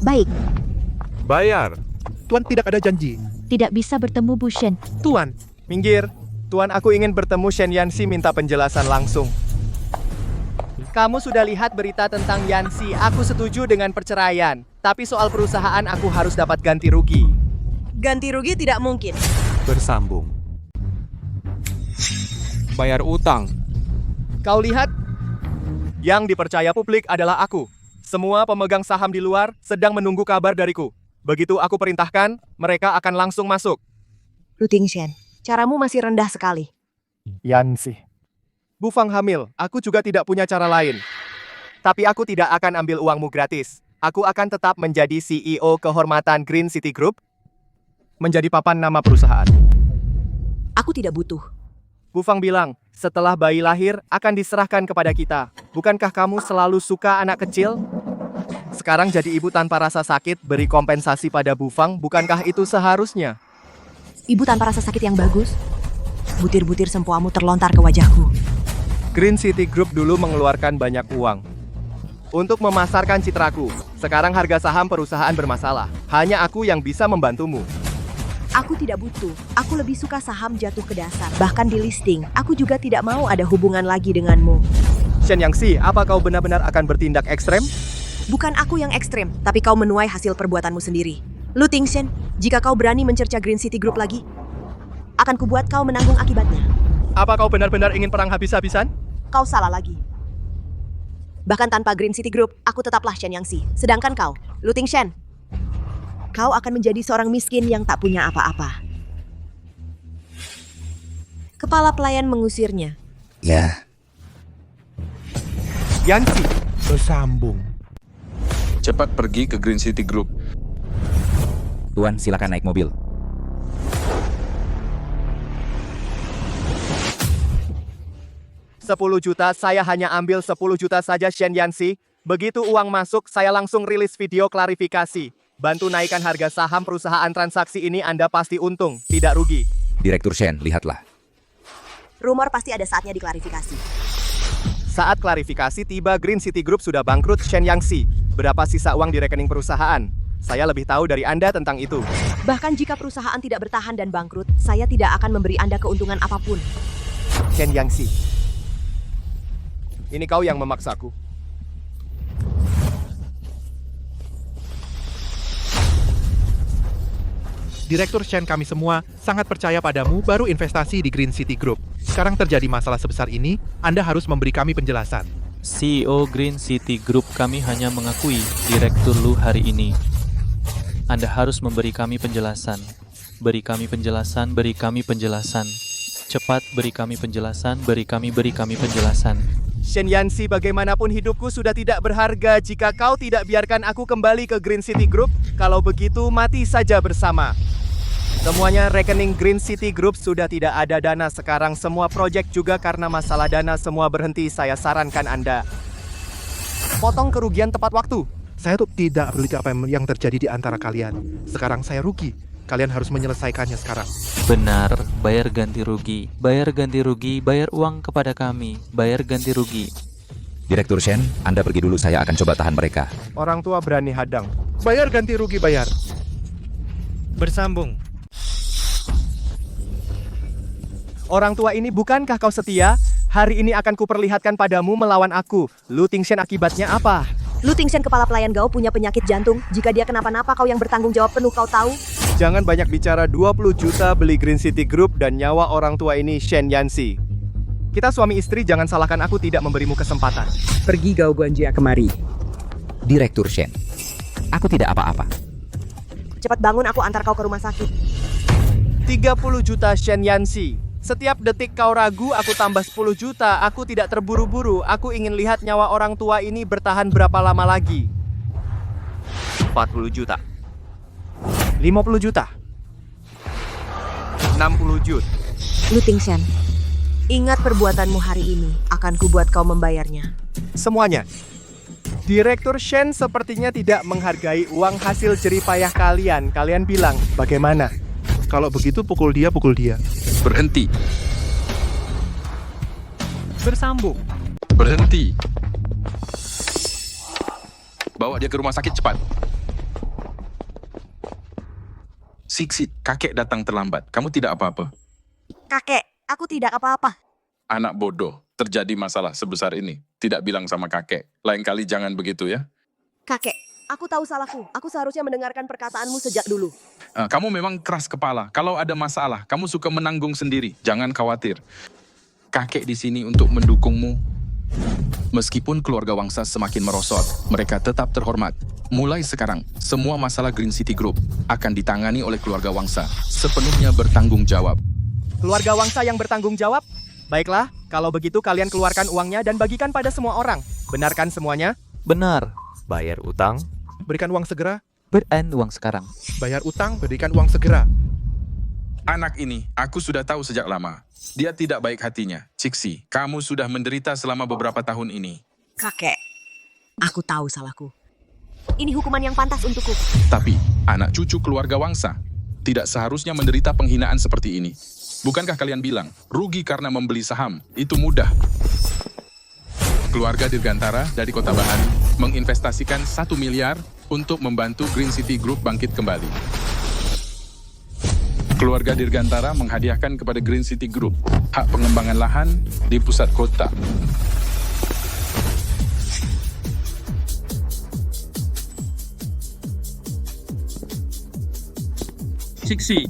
Baik, Bayar. Tuan tidak ada janji. tidak bisa bertemu Bu Shen. Tuan, minggir. Tuan, aku ingin bertemu Shen Yangxi minta penjelasan langsung. Kamu sudah lihat berita tentang Yanxi. Aku setuju dengan perceraian. Tapi soal perusahaan aku harus dapat ganti rugi. Ganti rugi tidak mungkin. Bersambung. Bayar utang. Kau lihat? Yang dipercaya publik adalah aku. Semua pemegang saham di luar sedang menunggu kabar dariku. Begitu aku perintahkan, mereka akan langsung masuk. Lu Tingshen, caramu masih rendah sekali. Yanxi. Bu Fang hamil, aku juga tidak punya cara lain. Tapi aku tidak akan ambil uangmu gratis. Aku akan tetap menjadi CEO kehormatan Green City Group, menjadi papan nama perusahaan. Aku tidak butuh. Bu Fang bilang, setelah bayi lahir akan diserahkan kepada kita. Bukankah kamu selalu suka anak kecil? Sekarang jadi ibu tanpa rasa sakit, beri kompensasi pada Bu Fang, bukankah itu seharusnya? Ibu tanpa rasa sakit yang bagus? Butir-butir sempoamu terlontar ke wajahku. Green City Group dulu mengeluarkan banyak uang untuk memasarkan citraku. Sekarang harga saham perusahaan bermasalah. Hanya aku yang bisa membantumu. Aku tidak butuh. Aku lebih suka saham jatuh ke dasar. Bahkan di listing, aku juga tidak mau ada hubungan lagi denganmu. Shen Yangxi, apa kau benar-benar akan bertindak ekstrem? Bukan aku yang ekstrem, tapi kau menuai hasil perbuatanmu sendiri. Lu Tingshen, jika kau berani mencerca Green City Group lagi, akan kubuat kau menanggung akibatnya. Apa kau benar-benar ingin perang habis-habisan? Kau salah lagi. Bahkan tanpa Green City Group, aku tetaplah Shen Yangxi. Sedangkan kau, Lu Tingshen, kau akan menjadi seorang miskin yang tak punya apa-apa. Kepala pelayan mengusirnya. Ya, Yanxi, Bersambung. Cepat pergi ke Green City Group. Tuan, silakan naik mobil. $10 juta, saya hanya ambil 10 juta saja, Shen Yanxi. Begitu uang masuk, saya langsung rilis video klarifikasi. Bantu naikkan harga saham perusahaan, transaksi ini Anda pasti untung, tidak rugi. Direktur Shen, lihatlah. Rumor pasti ada saatnya diklarifikasi. Saat klarifikasi tiba, Green City Group sudah bangkrut, Shen Yanxi. Berapa sisa uang di rekening perusahaan? Saya lebih tahu dari Anda tentang itu. Bahkan jika perusahaan tidak bertahan dan bangkrut, saya tidak akan memberi Anda keuntungan apapun. Shen Yanxi, ini kau yang memaksaku. Direktur Shen, kami semua sangat percaya padamu baru investasi di Green City Group. Sekarang terjadi masalah sebesar ini, Anda harus memberi kami penjelasan. CEO Green City Group kami hanya mengakui Direktur Lu hari ini. Anda harus memberi kami penjelasan. Beri kami penjelasan, beri kami penjelasan. Cepat beri kami penjelasan, beri kami penjelasan. Shen Yanxi, bagaimanapun hidupku sudah tidak berharga jika kau tidak biarkan aku kembali ke Green City Group. Kalau begitu, mati saja bersama. Semuanya rekening Green City Group sudah tidak ada dana sekarang. Semua proyek juga karena masalah dana semua berhenti. Saya sarankan Anda potong kerugian tepat waktu. Saya tuh tidak peduli apa yang terjadi di antara kalian. Sekarang saya rugi. Kalian harus menyelesaikannya sekarang. Benar, bayar ganti rugi. Bayar ganti rugi, bayar uang kepada kami. Bayar ganti rugi. Direktur Shen, Anda pergi dulu, saya akan coba tahan mereka. Orang tua berani hadang. Bayar ganti rugi, bayar. Bersambung. Orang tua ini, bukankah kau setia? Hari ini akan kuperlihatkan padamu melawan aku. Lu Tingshen, akibatnya apa? Lu Tingshen, kepala pelayan Gao, punya penyakit jantung. Jika dia kenapa-napa, kau yang bertanggung jawab penuh, kau tahu? Jangan banyak bicara, 20 juta beli Green City Group dan nyawa orang tua ini, Shen Yanxi. Kita suami istri, jangan salahkan aku tidak memberimu kesempatan. Pergi Gao Guanjia kemari. Direktur Shen, aku tidak apa-apa. Cepat bangun, aku antar kau ke rumah sakit. 30 juta, Shen Yanxi. Setiap detik kau ragu, aku tambah 10 juta. Aku tidak terburu-buru. Aku ingin lihat nyawa orang tua ini bertahan berapa lama lagi. 40 juta. 50 juta. 60 juta. Lu Tingshen, ingat perbuatanmu hari ini. Akan kubuat kau membayarnya. Semuanya. Direktur Shen sepertinya tidak menghargai uang hasil jeripayah kalian. Kalian bilang, bagaimana? Kalau begitu pukul dia. Berhenti. Bersambung. Berhenti. Bawa dia ke rumah sakit cepat. Siksit, kakek datang terlambat. Kamu tidak apa-apa. Kakek, aku tidak apa-apa. Anak bodoh, terjadi masalah sebesar ini. Tidak bilang sama kakek. Lain kali jangan begitu ya. Kakek, aku tahu salahku. Aku seharusnya mendengarkan perkataanmu sejak dulu. Kamu memang keras kepala. Kalau ada masalah, kamu suka menanggung sendiri. Jangan khawatir. Kakek di sini untuk mendukungmu. Meskipun keluarga Wangsa semakin merosot, mereka tetap terhormat. Mulai sekarang, semua masalah Green City Group akan ditangani oleh keluarga Wangsa. Sepenuhnya bertanggung jawab. Keluarga Wangsa yang bertanggung jawab? Baiklah, kalau begitu kalian keluarkan uangnya dan bagikan pada semua orang. Benarkan semuanya? Benar. Bayar utang. Berikan uang segera. Berikan uang sekarang. Bayar utang, berikan uang segera. Anak ini, aku sudah tahu sejak lama. Dia tidak baik hatinya. Cixi, kamu sudah menderita selama beberapa tahun ini. Kakek, aku tahu salahku. Ini hukuman yang pantas untukku. Tapi, anak cucu keluarga Wangsa tidak seharusnya menderita penghinaan seperti ini. Bukankah kalian bilang, rugi karena membeli saham, itu mudah? Keluarga Dirgantara dari Kota Bahan menginvestasikan 1 miliar untuk membantu Green City Group bangkit kembali. Keluarga Dirgantara menghadiahkan kepada Green City Group hak pengembangan lahan di pusat kota. Cixi.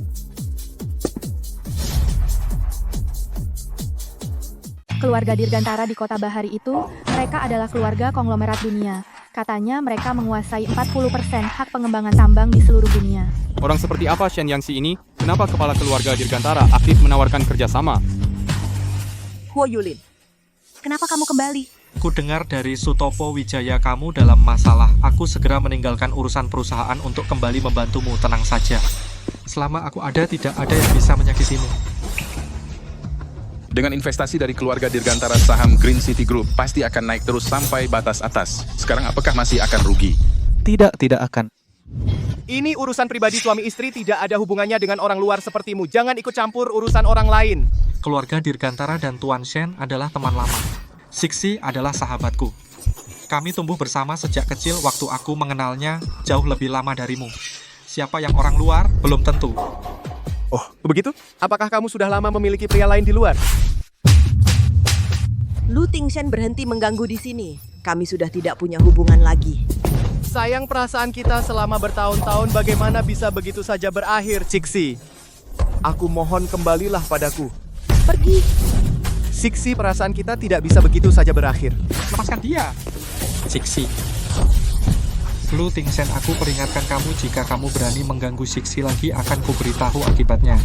Keluarga Dirgantara di Kota Bahari itu, mereka adalah keluarga konglomerat dunia. Katanya mereka menguasai 40% hak pengembangan tambang di seluruh dunia. Orang seperti apa Shen Yanxi ini? Kenapa kepala keluarga Dirgantara aktif menawarkan kerjasama? Huo Yulin, kenapa kamu kembali? Ku dengar dari Sutopo Wijaya kamu dalam masalah. Aku segera meninggalkan urusan perusahaan untuk kembali membantumu. Tenang saja. Selama aku ada, tidak ada yang bisa menyakitimu. Dengan investasi dari keluarga Dirgantara, saham Green City Group pasti akan naik terus sampai batas atas. Sekarang apakah masih akan rugi? Tidak akan. Ini urusan pribadi suami istri, tidak ada hubungannya dengan orang luar sepertimu. Jangan ikut campur urusan orang lain. Keluarga Dirgantara dan Tuan Shen adalah teman lama. Sixi adalah sahabatku. Kami tumbuh bersama sejak kecil waktu aku mengenalnya jauh lebih lama darimu. Siapa yang orang luar, belum tentu. Oh, begitu? Apakah kamu sudah lama memiliki pria lain di luar? Lu Tingshen berhenti mengganggu di sini. Kami sudah tidak punya hubungan lagi. Sayang, perasaan kita selama bertahun-tahun bagaimana bisa begitu saja berakhir, Cixi. Aku mohon kembalilah padaku. Pergi. Cixi, perasaan kita tidak bisa begitu saja berakhir. Lepaskan dia. Sixi. Lu Tingshen, aku peringatkan kamu jika kamu berani mengganggu Sixi lagi akan kuberitahu akibatnya.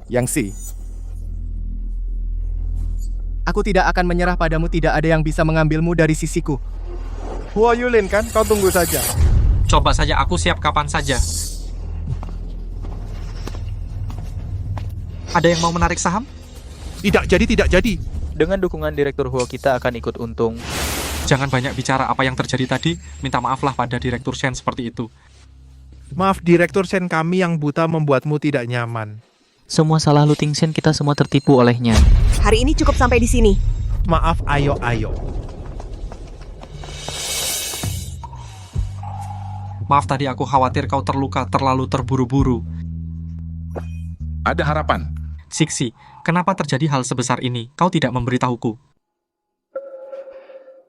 Yangsi. Aku tidak akan menyerah padamu, tidak ada yang bisa mengambilmu dari sisiku. Hua Yulin kan? Kau tunggu saja. Coba saja, aku siap kapan saja. Ada yang mau menarik saham? Tidak jadi. Dengan dukungan Direktur Huo kita akan ikut untung. Jangan banyak bicara, apa yang terjadi tadi. Minta maaflah pada Direktur Shen seperti itu. Maaf, Direktur Shen, kami yang buta membuatmu tidak nyaman. Semua salah Lu Tingshen, kita semua tertipu olehnya. Hari ini cukup sampai di sini. Maaf, ayo. Maaf, tadi aku khawatir kau terluka, terlalu terburu-buru. Ada harapan. Sixi, kenapa terjadi hal sebesar ini? Kau tidak memberitahuku.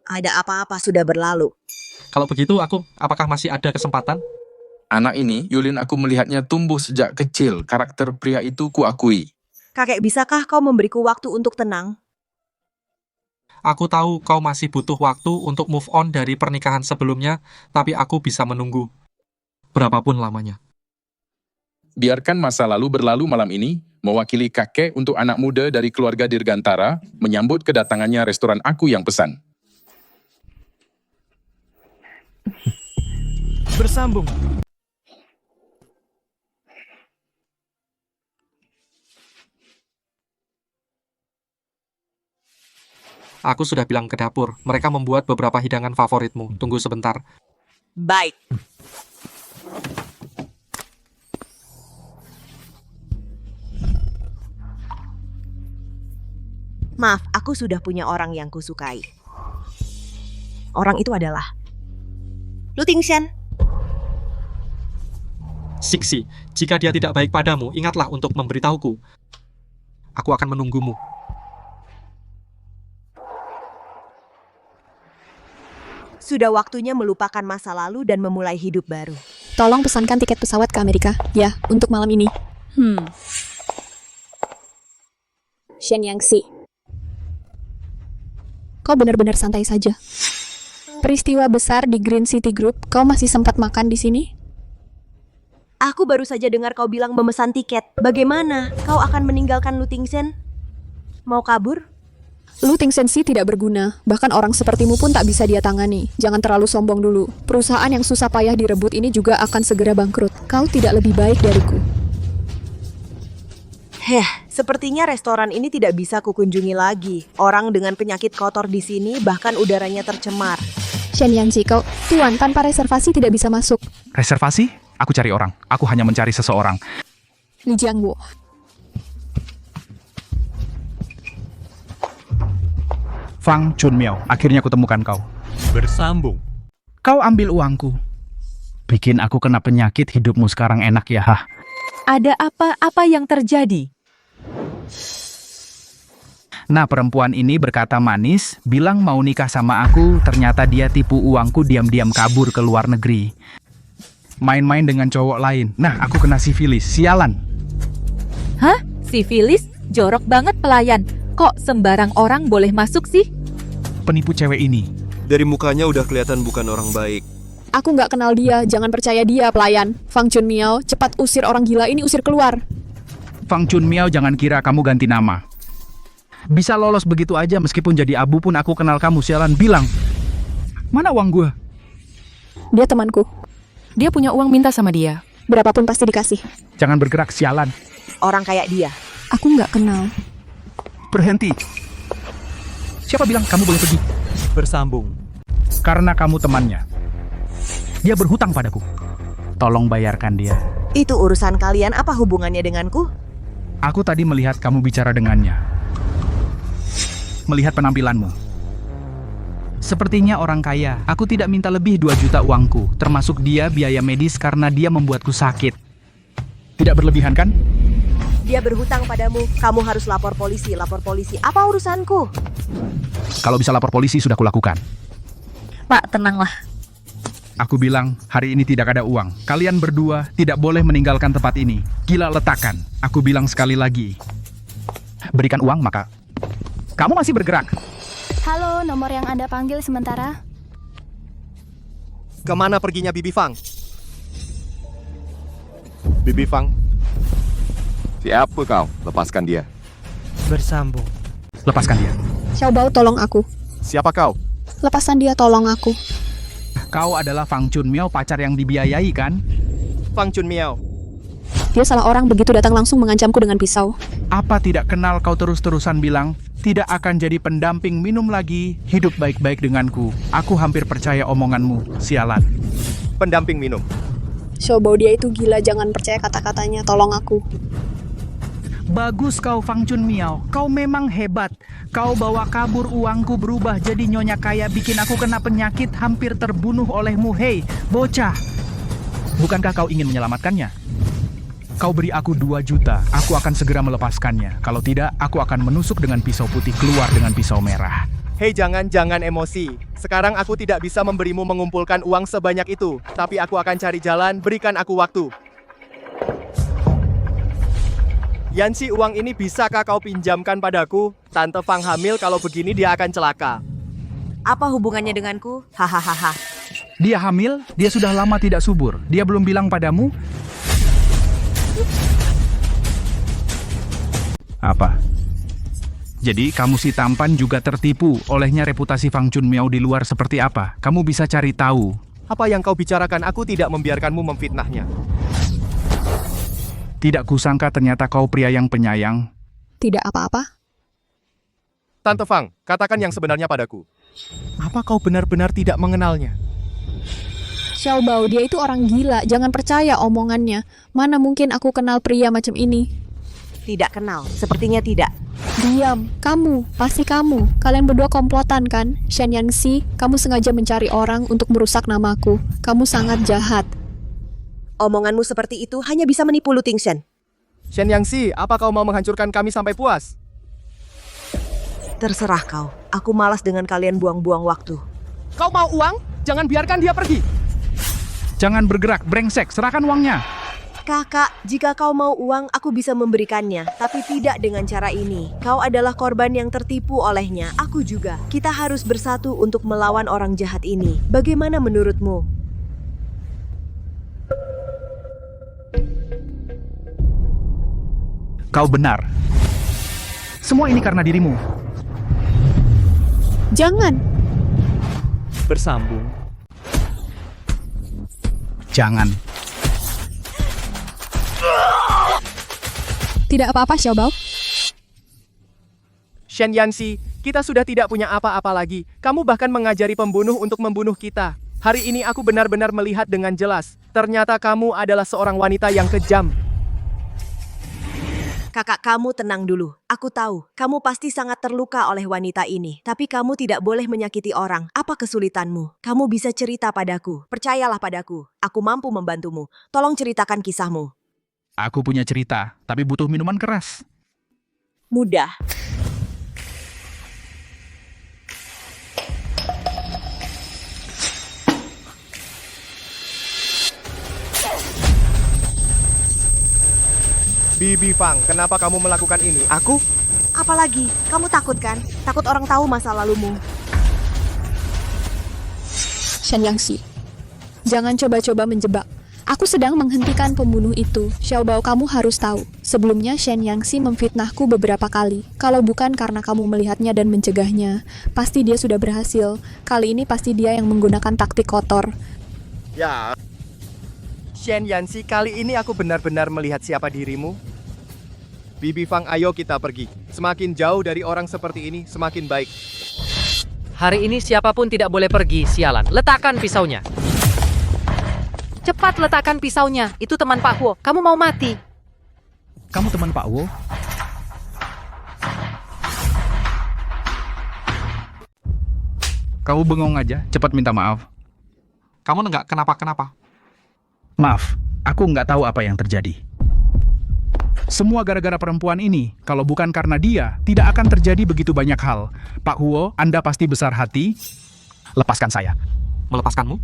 Ada apa-apa sudah berlalu. Kalau begitu, apakah masih ada kesempatan? Anak ini, Yulin, aku melihatnya tumbuh sejak kecil. Karakter pria itu kuakui. Kakek, bisakah kau memberiku waktu untuk tenang? Aku tahu kau masih butuh waktu untuk move on dari pernikahan sebelumnya, tapi aku bisa menunggu. Berapapun lamanya. Biarkan masa lalu berlalu malam ini, mewakili kakek untuk anak muda dari keluarga Dirgantara, menyambut kedatangannya restoran aku yang pesan. Bersambung. Aku sudah bilang ke dapur, mereka membuat beberapa hidangan favoritmu. Tunggu sebentar. Baik. Maaf, aku sudah punya orang yang kusukai. Orang itu adalah Lu Tingshen. Sixi, jika dia tidak baik padamu, ingatlah untuk memberitahuku. Aku akan menunggumu. Sudah waktunya melupakan masa lalu dan memulai hidup baru. Tolong pesankan tiket pesawat ke Amerika, ya, untuk malam ini. Shen Yangsi. Kau benar-benar santai saja. Peristiwa besar di Green City Group, kau masih sempat makan di sini? Aku baru saja dengar kau bilang memesan tiket. Bagaimana? Kau akan meninggalkan Lu Tingshen? Mau kabur? Lu Tingshen sih tidak berguna. Bahkan orang sepertimu pun tak bisa dia tangani. Jangan terlalu sombong dulu. Perusahaan yang susah payah direbut ini juga akan segera bangkrut. Kau tidak lebih baik dariku. Sepertinya restoran ini tidak bisa kukunjungi lagi. Orang dengan penyakit kotor di sini, bahkan udaranya tercemar. Shen Yangzi, kau, Tuan, tanpa reservasi tidak bisa masuk. Reservasi? Aku cari orang. Aku hanya mencari seseorang. Li Jiangwo. Fang Chunmiao, akhirnya kutemukan kau. Bersambung. Kau ambil uangku. Bikin aku kena penyakit, hidupmu sekarang enak ya, hah? Ada apa yang terjadi? Nah, perempuan ini berkata manis, bilang mau nikah sama aku, ternyata dia tipu uangku, diam-diam kabur ke luar negeri. Main-main dengan cowok lain. Nah, aku kena sifilis, sialan. Hah? Sifilis? Jorok banget pelayan. Kok sembarang orang boleh masuk sih? Penipu cewek ini. Dari mukanya udah kelihatan bukan orang baik. Aku nggak kenal dia, jangan percaya dia, pelayan. Fang Chunmiao, cepat usir orang gila ini, usir keluar. Fang Chunmiao, jangan kira kamu ganti nama. Bisa lolos begitu aja meskipun jadi abu pun aku kenal kamu, sialan. Bilang, mana uang gue? Dia temanku. Dia punya uang, minta sama dia. Berapapun pasti dikasih. Jangan bergerak, sialan. Orang kayak dia. Aku nggak kenal. Berhenti. Siapa bilang kamu boleh pergi? Bersambung. Karena kamu temannya. Dia berhutang padaku. Tolong bayarkan dia. Itu urusan kalian, apa hubungannya denganku? Aku tadi melihat kamu bicara dengannya. Melihat penampilanmu. Sepertinya orang kaya. Aku tidak minta lebih 2 juta uangku, termasuk dia biaya medis karena dia membuatku sakit. Tidak berlebihan kan? Dia berhutang padamu, kamu harus lapor polisi. Lapor polisi, apa urusanku? Kalau bisa lapor polisi sudah kulakukan. Pak, tenanglah. Aku bilang, hari ini tidak ada uang. Kalian berdua tidak boleh meninggalkan tempat ini. Gila letakan. Aku bilang sekali lagi. Berikan uang, maka kamu masih bergerak. Halo, nomor yang Anda panggil sementara. Kemana perginya Bibi Fang? Bibi Fang? Siapa kau? Lepaskan dia. Bersambung. Lepaskan dia. Xiaobao, tolong aku. Siapa kau? Lepaskan dia, tolong aku. Kau adalah Fang Chunmiao, pacar yang dibiayai kan? Fang Chunmiao. Dia salah orang, begitu datang langsung mengancamku dengan pisau. Apa tidak kenal kau terus-terusan bilang, tidak akan jadi pendamping minum lagi, hidup baik-baik denganku. Aku hampir percaya omonganmu, sialan. Pendamping minum. Xiaobao, dia itu gila, jangan percaya kata-katanya, tolong aku. Bagus kau Fang Chunmiao, kau memang hebat. Kau bawa kabur uangku berubah jadi nyonya kaya, bikin aku kena penyakit, hampir terbunuh olehmu. Hei, bocah. Bukankah kau ingin menyelamatkannya? Kau beri aku 2 juta, aku akan segera melepaskannya. Kalau tidak, aku akan menusuk dengan pisau putih keluar dengan pisau merah. Hei, jangan emosi. Sekarang aku tidak bisa memberimu mengumpulkan uang sebanyak itu. Tapi aku akan cari jalan, berikan aku waktu. Yanxi, uang ini bisakah kau pinjamkan padaku? Tante Fang hamil, kalau begini dia akan celaka. Apa hubungannya denganku? Hahaha. Dia hamil, dia sudah lama tidak subur. Dia belum bilang padamu? Apa? Jadi kamu si tampan juga tertipu olehnya reputasi Fang Chunmiao di luar seperti apa? Kamu bisa cari tahu. Apa yang kau bicarakan, aku tidak membiarkanmu memfitnahnya. Tidak kusangka ternyata kau pria yang penyayang. Tidak apa-apa. Tante Fang, katakan yang sebenarnya padaku. Apa kau benar-benar tidak mengenalnya? Xiaobao, dia itu orang gila, jangan percaya omongannya. Mana mungkin aku kenal pria macam ini? Tidak kenal, sepertinya tidak. Diam, kamu, pasti kamu. Kalian berdua komplotan kan? Shen Yangxi, kamu sengaja mencari orang untuk merusak namaku. Kamu sangat jahat. Omonganmu seperti itu hanya bisa menipu Lu Tingchen. Shen Yangxi, apa kau mau menghancurkan kami sampai puas? Terserah kau, aku malas dengan kalian buang-buang waktu. Kau mau uang? Jangan biarkan dia pergi. Jangan bergerak, brengsek, serahkan uangnya. Kakak, jika kau mau uang, aku bisa memberikannya. Tapi tidak dengan cara ini. Kau adalah korban yang tertipu olehnya. Aku juga. Kita harus bersatu untuk melawan orang jahat ini. Bagaimana menurutmu? Kau benar. Semua ini karena dirimu. Jangan. Bersambung. Jangan. Tidak apa-apa, Xiaobao. Shen Yanxi, kita sudah tidak punya apa-apa lagi. Kamu bahkan mengajari pembunuh untuk membunuh kita. Hari ini aku benar-benar melihat dengan jelas. Ternyata kamu adalah seorang wanita yang kejam. Kakak, kamu tenang dulu. Aku tahu, kamu pasti sangat terluka oleh wanita ini. Tapi kamu tidak boleh menyakiti orang. Apa kesulitanmu? Kamu bisa cerita padaku. Percayalah padaku. Aku mampu membantumu. Tolong ceritakan kisahmu. Aku punya cerita, tapi butuh minuman keras. Mudah. Bibi Fang, kenapa kamu melakukan ini? Aku? Apalagi, kamu takut kan? Takut orang tahu masa lalumu. Shen Yangxi, jangan coba-coba menjebak. Aku sedang menghentikan pembunuh itu. Xiaobao, kamu harus tahu. Sebelumnya Shen Yangxi memfitnahku beberapa kali. Kalau bukan karena kamu melihatnya dan mencegahnya, pasti dia sudah berhasil. Kali ini pasti dia yang menggunakan taktik kotor. Ya. Shen Yanxi, kali ini aku benar-benar melihat siapa dirimu. Bibi Fang, ayo kita pergi. Semakin jauh dari orang seperti ini, semakin baik. Hari ini siapapun tidak boleh pergi, sialan. Letakkan pisaunya. Cepat letakkan pisaunya. Itu teman Pak Huo. Kamu mau mati. Kamu teman Pak Huo? Kamu bengong aja, cepat minta maaf. Kamu nggak kenapa-kenapa. Maaf, aku nggak tahu apa yang terjadi. Semua gara-gara perempuan ini. Kalau bukan karena dia, tidak akan terjadi begitu banyak hal. Pak Huo, Anda pasti besar hati. Lepaskan saya. Melepaskanmu?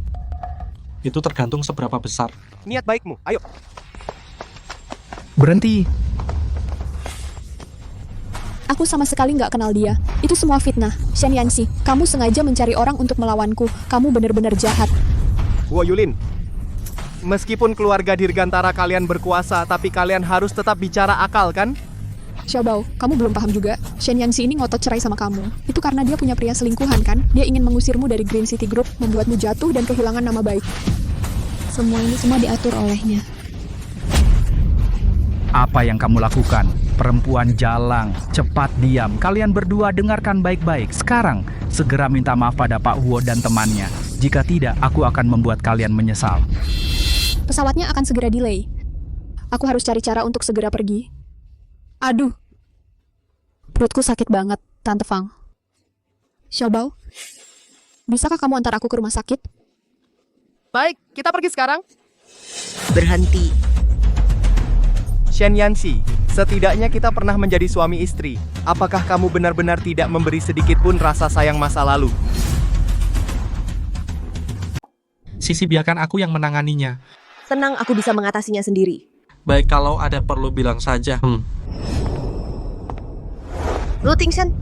Itu tergantung seberapa besar niat baikmu. Ayo. Berhenti. Aku sama sekali nggak kenal dia. Itu semua fitnah. Shen Yangxi, kamu sengaja mencari orang untuk melawanku. Kamu benar-benar jahat. Huo Yulin, meskipun keluarga Dirgantara kalian berkuasa, tapi kalian harus tetap bicara akal, kan? Xiaobao, kamu belum paham juga. Shen Yangxi ini ngotot cerai sama kamu. Itu karena dia punya pria selingkuhan, kan? Dia ingin mengusirmu dari Green City Group, membuatmu jatuh dan kehilangan nama baik. Semua ini semua diatur olehnya. Apa yang kamu lakukan? Perempuan jalang, cepat diam. Kalian berdua dengarkan baik-baik. Sekarang, segera minta maaf pada Pak Huo dan temannya. Jika tidak, aku akan membuat kalian menyesal. Pesawatnya akan segera delay. Aku harus cari cara untuk segera pergi. Aduh. Perutku sakit banget, Tante Fang. Xiaobao, bisakah kamu antar aku ke rumah sakit? Baik, kita pergi sekarang. Berhenti. Shen Yanxi, setidaknya kita pernah menjadi suami istri. Apakah kamu benar-benar tidak memberi sedikit pun rasa sayang masa lalu? Sisi, biarkan aku yang menanganinya. Tenang, aku bisa mengatasinya sendiri. Baik, kalau ada perlu bilang saja. Lu Tingchen,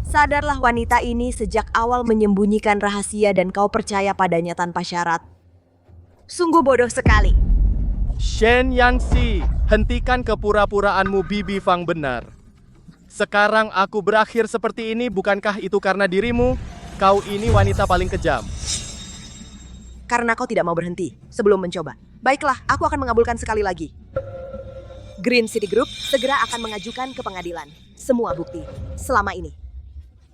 sadarlah wanita ini sejak awal menyembunyikan rahasia dan kau percaya padanya tanpa syarat. Sungguh bodoh sekali. Shen Yanxi, hentikan kepura-puraanmu. Bibi Fang benar. Sekarang aku berakhir seperti ini, bukankah itu karena dirimu? Kau ini wanita paling kejam. Karena kau tidak mau berhenti sebelum mencoba. Baiklah, aku akan mengabulkan sekali lagi. Green City Group segera akan mengajukan ke pengadilan semua bukti selama ini.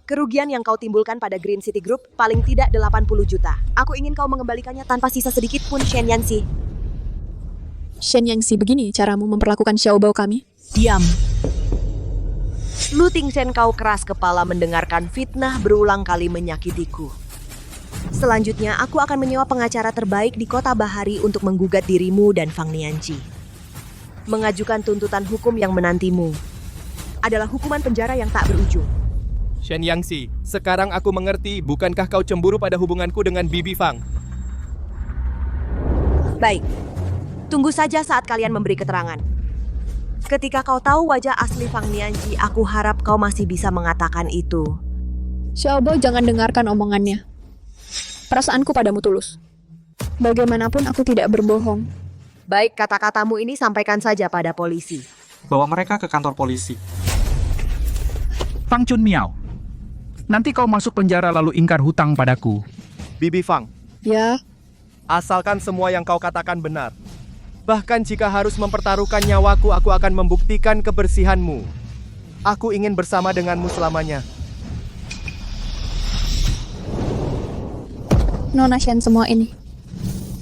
Kerugian yang kau timbulkan pada Green City Group paling tidak 80 juta. Aku ingin kau mengembalikannya tanpa sisa sedikit pun, Shen Yanxi. Shen Yangxi, begini caramu memperlakukan Xiaobao kami? Diam. Lu Tingchen, kau keras kepala mendengarkan fitnah berulang kali menyakitiku. Selanjutnya, aku akan menyewa pengacara terbaik di kota Bahari untuk menggugat dirimu dan Fang Nianqi. Mengajukan tuntutan hukum yang menantimu adalah hukuman penjara yang tak berujung. Shen Yangxi, sekarang aku mengerti, bukankah kau cemburu pada hubunganku dengan Bibi Fang? Baik, tunggu saja saat kalian memberi keterangan. Ketika kau tahu wajah asli Fang Nianqi, aku harap kau masih bisa mengatakan itu. Xiaobao, jangan dengarkan omongannya. Perasaanku padamu tulus. Bagaimanapun aku tidak berbohong. Baik, kata-katamu ini sampaikan saja pada polisi. Bawa mereka ke kantor polisi. Fang Chun Miao, nanti kau masuk penjara lalu ingkar hutang padaku. Bibi Fang. Ya. Asalkan semua yang kau katakan benar. Bahkan jika harus mempertaruhkan nyawaku, aku akan membuktikan kebersihanmu. Aku ingin bersama denganmu selamanya. Nona Shen, semua ini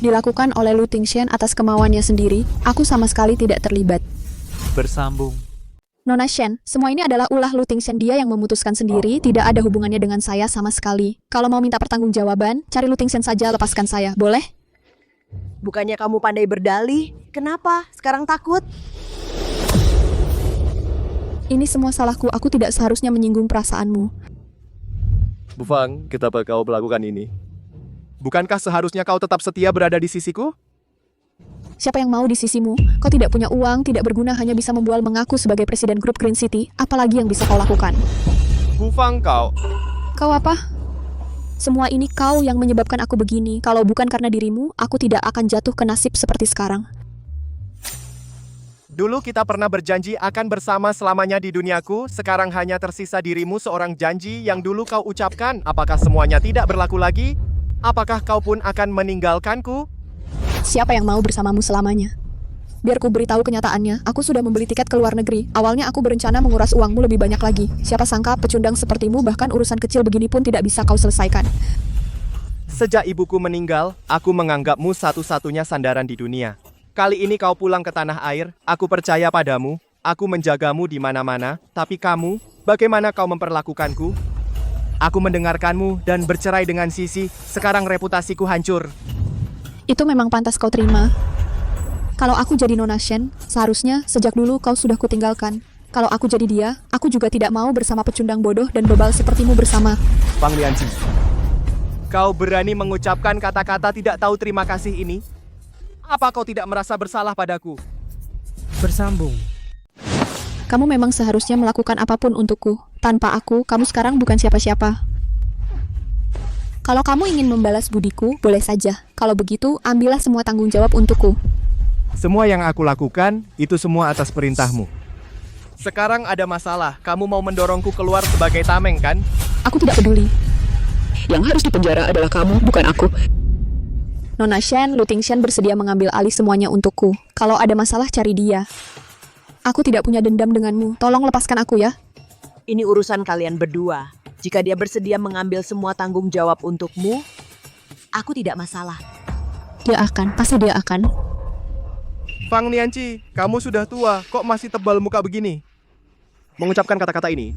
dilakukan oleh Lu Tingchen atas kemauannya sendiri. Aku sama sekali tidak terlibat. Bersambung. Nona Shen, semua ini adalah ulah Lu Tingchen. Dia yang memutuskan sendiri, tidak ada hubungannya dengan saya sama sekali. Kalau mau minta pertanggungjawaban, cari Lu Tingchen saja, lepaskan saya, boleh? Bukannya kamu pandai berdalih? Kenapa? Sekarang takut? Ini semua salahku, aku tidak seharusnya menyinggung perasaanmu. Bu Fang, kenapa kau melakukan ini? Bukankah seharusnya kau tetap setia berada di sisiku? Siapa yang mau di sisimu? Kau tidak punya uang, tidak berguna, hanya bisa membual mengaku sebagai presiden grup Green City. Apalagi yang bisa kau lakukan? Bu Fang, kau... Kau apa? Semua ini kau yang menyebabkan aku begini. Kalau bukan karena dirimu, aku tidak akan jatuh ke nasib seperti sekarang. Dulu kita pernah berjanji akan bersama selamanya di duniaku, sekarang hanya tersisa dirimu seorang janji yang dulu kau ucapkan. Apakah semuanya tidak berlaku lagi? Apakah kau pun akan meninggalkanku? Siapa yang mau bersamamu selamanya? Biar ku beritahu kenyataannya, aku sudah membeli tiket ke luar negeri. Awalnya aku berencana menguras uangmu lebih banyak lagi. Siapa sangka pecundang sepertimu bahkan urusan kecil begini pun tidak bisa kau selesaikan. Sejak ibuku meninggal, aku menganggapmu satu-satunya sandaran di dunia. Kali ini kau pulang ke tanah air, aku percaya padamu, aku menjagamu di mana-mana, tapi kamu, bagaimana kau memperlakukanku? Aku mendengarkanmu dan bercerai dengan Sisi, sekarang reputasiku hancur. Itu memang pantas kau terima. Kalau aku jadi Nona Shen, seharusnya sejak dulu kau sudah kutinggalkan. Kalau aku jadi dia, aku juga tidak mau bersama pecundang bodoh dan bebal sepertimu bersama. Fang Lianqi, kau berani mengucapkan kata-kata tidak tahu terima kasih ini? Apa kau tidak merasa bersalah padaku? Bersambung. Kamu memang seharusnya melakukan apapun untukku. Tanpa aku, kamu sekarang bukan siapa-siapa. Kalau kamu ingin membalas budiku, boleh saja. Kalau begitu, ambillah semua tanggung jawab untukku. Semua yang aku lakukan, itu semua atas perintahmu. Sekarang ada masalah, kamu mau mendorongku keluar sebagai tameng, kan? Aku tidak peduli. Yang harus dipenjara adalah kamu, bukan aku. Nona Shen, Lu Tingshan bersedia mengambil alih semuanya untukku. Kalau ada masalah, cari dia. Aku tidak punya dendam denganmu. Tolong lepaskan aku ya. Ini urusan kalian berdua. Jika dia bersedia mengambil semua tanggung jawab untukmu, aku tidak masalah. Pasti dia akan. Fang Lianqi, kamu sudah tua, kok masih tebal muka begini? Mengucapkan kata-kata ini,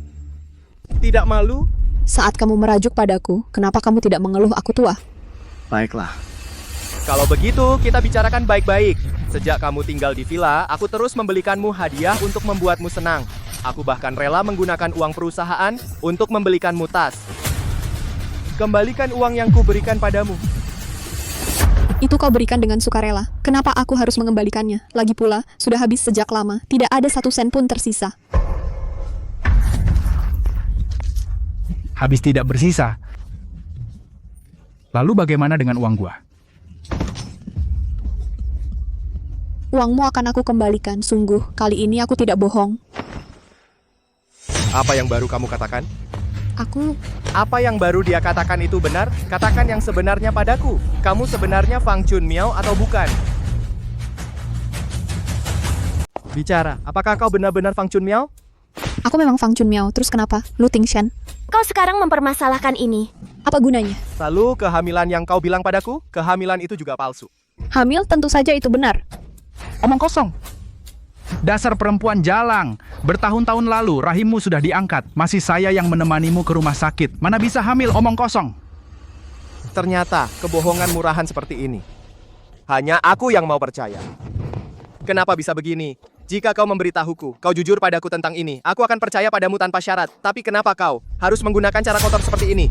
tidak malu? Saat kamu merajuk padaku, kenapa kamu tidak mengeluh aku tua? Baiklah. Kalau begitu, kita bicarakan baik-baik. Sejak kamu tinggal di villa, aku terus membelikanmu hadiah untuk membuatmu senang. Aku bahkan rela menggunakan uang perusahaan untuk membelikanmu tas. Kembalikan uang yang kuberikan padamu. Itu kau berikan dengan sukarela. Kenapa aku harus mengembalikannya? Lagi pula, sudah habis sejak lama. Tidak ada 1 sen pun tersisa. Habis tidak bersisa. Lalu bagaimana dengan uang gua? Uangmu akan aku kembalikan, sungguh. Kali ini aku tidak bohong. Apa yang baru kamu katakan? Apa yang baru dia katakan itu benar? Katakan yang sebenarnya padaku. Kamu sebenarnya Fang Chunmiao atau bukan? Bicara, apakah kau benar-benar Fang Chunmiao? Aku memang Fang Chunmiao, terus kenapa? Lu Tingshan. Kau sekarang mempermasalahkan ini. Apa gunanya? Lalu kehamilan yang kau bilang padaku, kehamilan itu juga palsu. Hamil tentu saja itu benar. Omong kosong. Dasar perempuan jalang. Bertahun-tahun lalu rahimmu sudah diangkat. Masih saya yang menemanimu ke rumah sakit. Mana bisa hamil, omong kosong. Ternyata kebohongan murahan seperti ini. Hanya aku yang mau percaya. Kenapa bisa begini? Jika kau memberitahuku, kau jujur padaku tentang ini, aku akan percaya padamu tanpa syarat. Tapi kenapa kau harus menggunakan cara kotor seperti ini?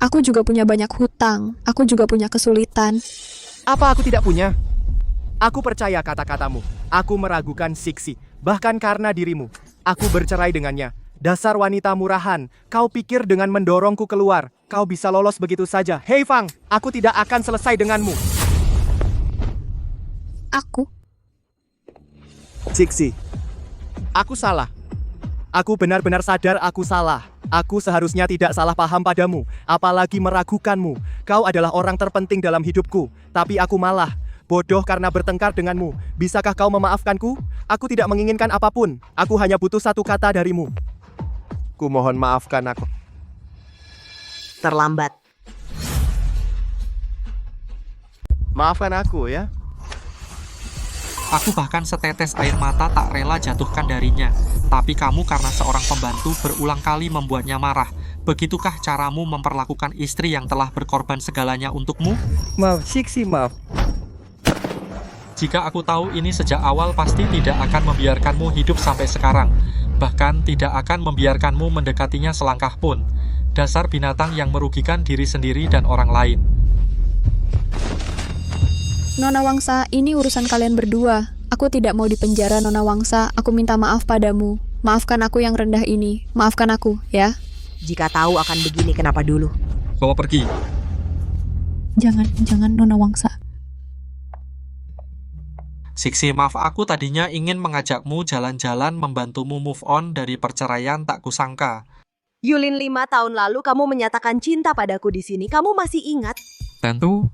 Aku juga punya banyak hutang. Aku juga punya kesulitan. Apa aku tidak punya? Aku percaya kata-katamu. Aku meragukan Siksi. Bahkan karena dirimu. Aku bercerai dengannya. Dasar wanita murahan. Kau pikir dengan mendorongku keluar, kau bisa lolos begitu saja. Hei Fang, aku tidak akan selesai denganmu. Siksi, aku salah. Aku benar-benar sadar aku salah. Aku seharusnya tidak salah paham padamu, apalagi meragukanmu. Kau adalah orang terpenting dalam hidupku, tapi aku malah bodoh karena bertengkar denganmu. Bisakah kau memaafkanku? Aku tidak menginginkan apapun. Aku hanya butuh 1 kata darimu. Ku mohon maafkan aku. Terlambat. Maafkan aku ya. Aku bahkan setetes air mata tak rela jatuhkan darinya. Tapi kamu karena seorang pembantu berulang kali membuatnya marah. Begitukah caramu memperlakukan istri yang telah berkorban segalanya untukmu? Maaf, Siksi, maaf. Jika aku tahu ini sejak awal, pasti tidak akan membiarkanmu hidup sampai sekarang. Bahkan tidak akan membiarkanmu mendekatinya selangkah pun. Dasar binatang yang merugikan diri sendiri dan orang lain. Nona Wangsa, ini urusan kalian berdua. Aku tidak mau dipenjara, Nona Wangsa. Aku minta maaf padamu. Maafkan aku yang rendah ini. Maafkan aku, ya. Jika tahu akan begini, kenapa dulu? Bawa pergi. Jangan Nona Wangsa. Siksi, maaf, aku tadinya ingin mengajakmu jalan-jalan membantumu move on dari perceraian tak kusangka. Yulin, 5 tahun lalu kamu menyatakan cinta padaku di sini. Kamu masih ingat? Tentu.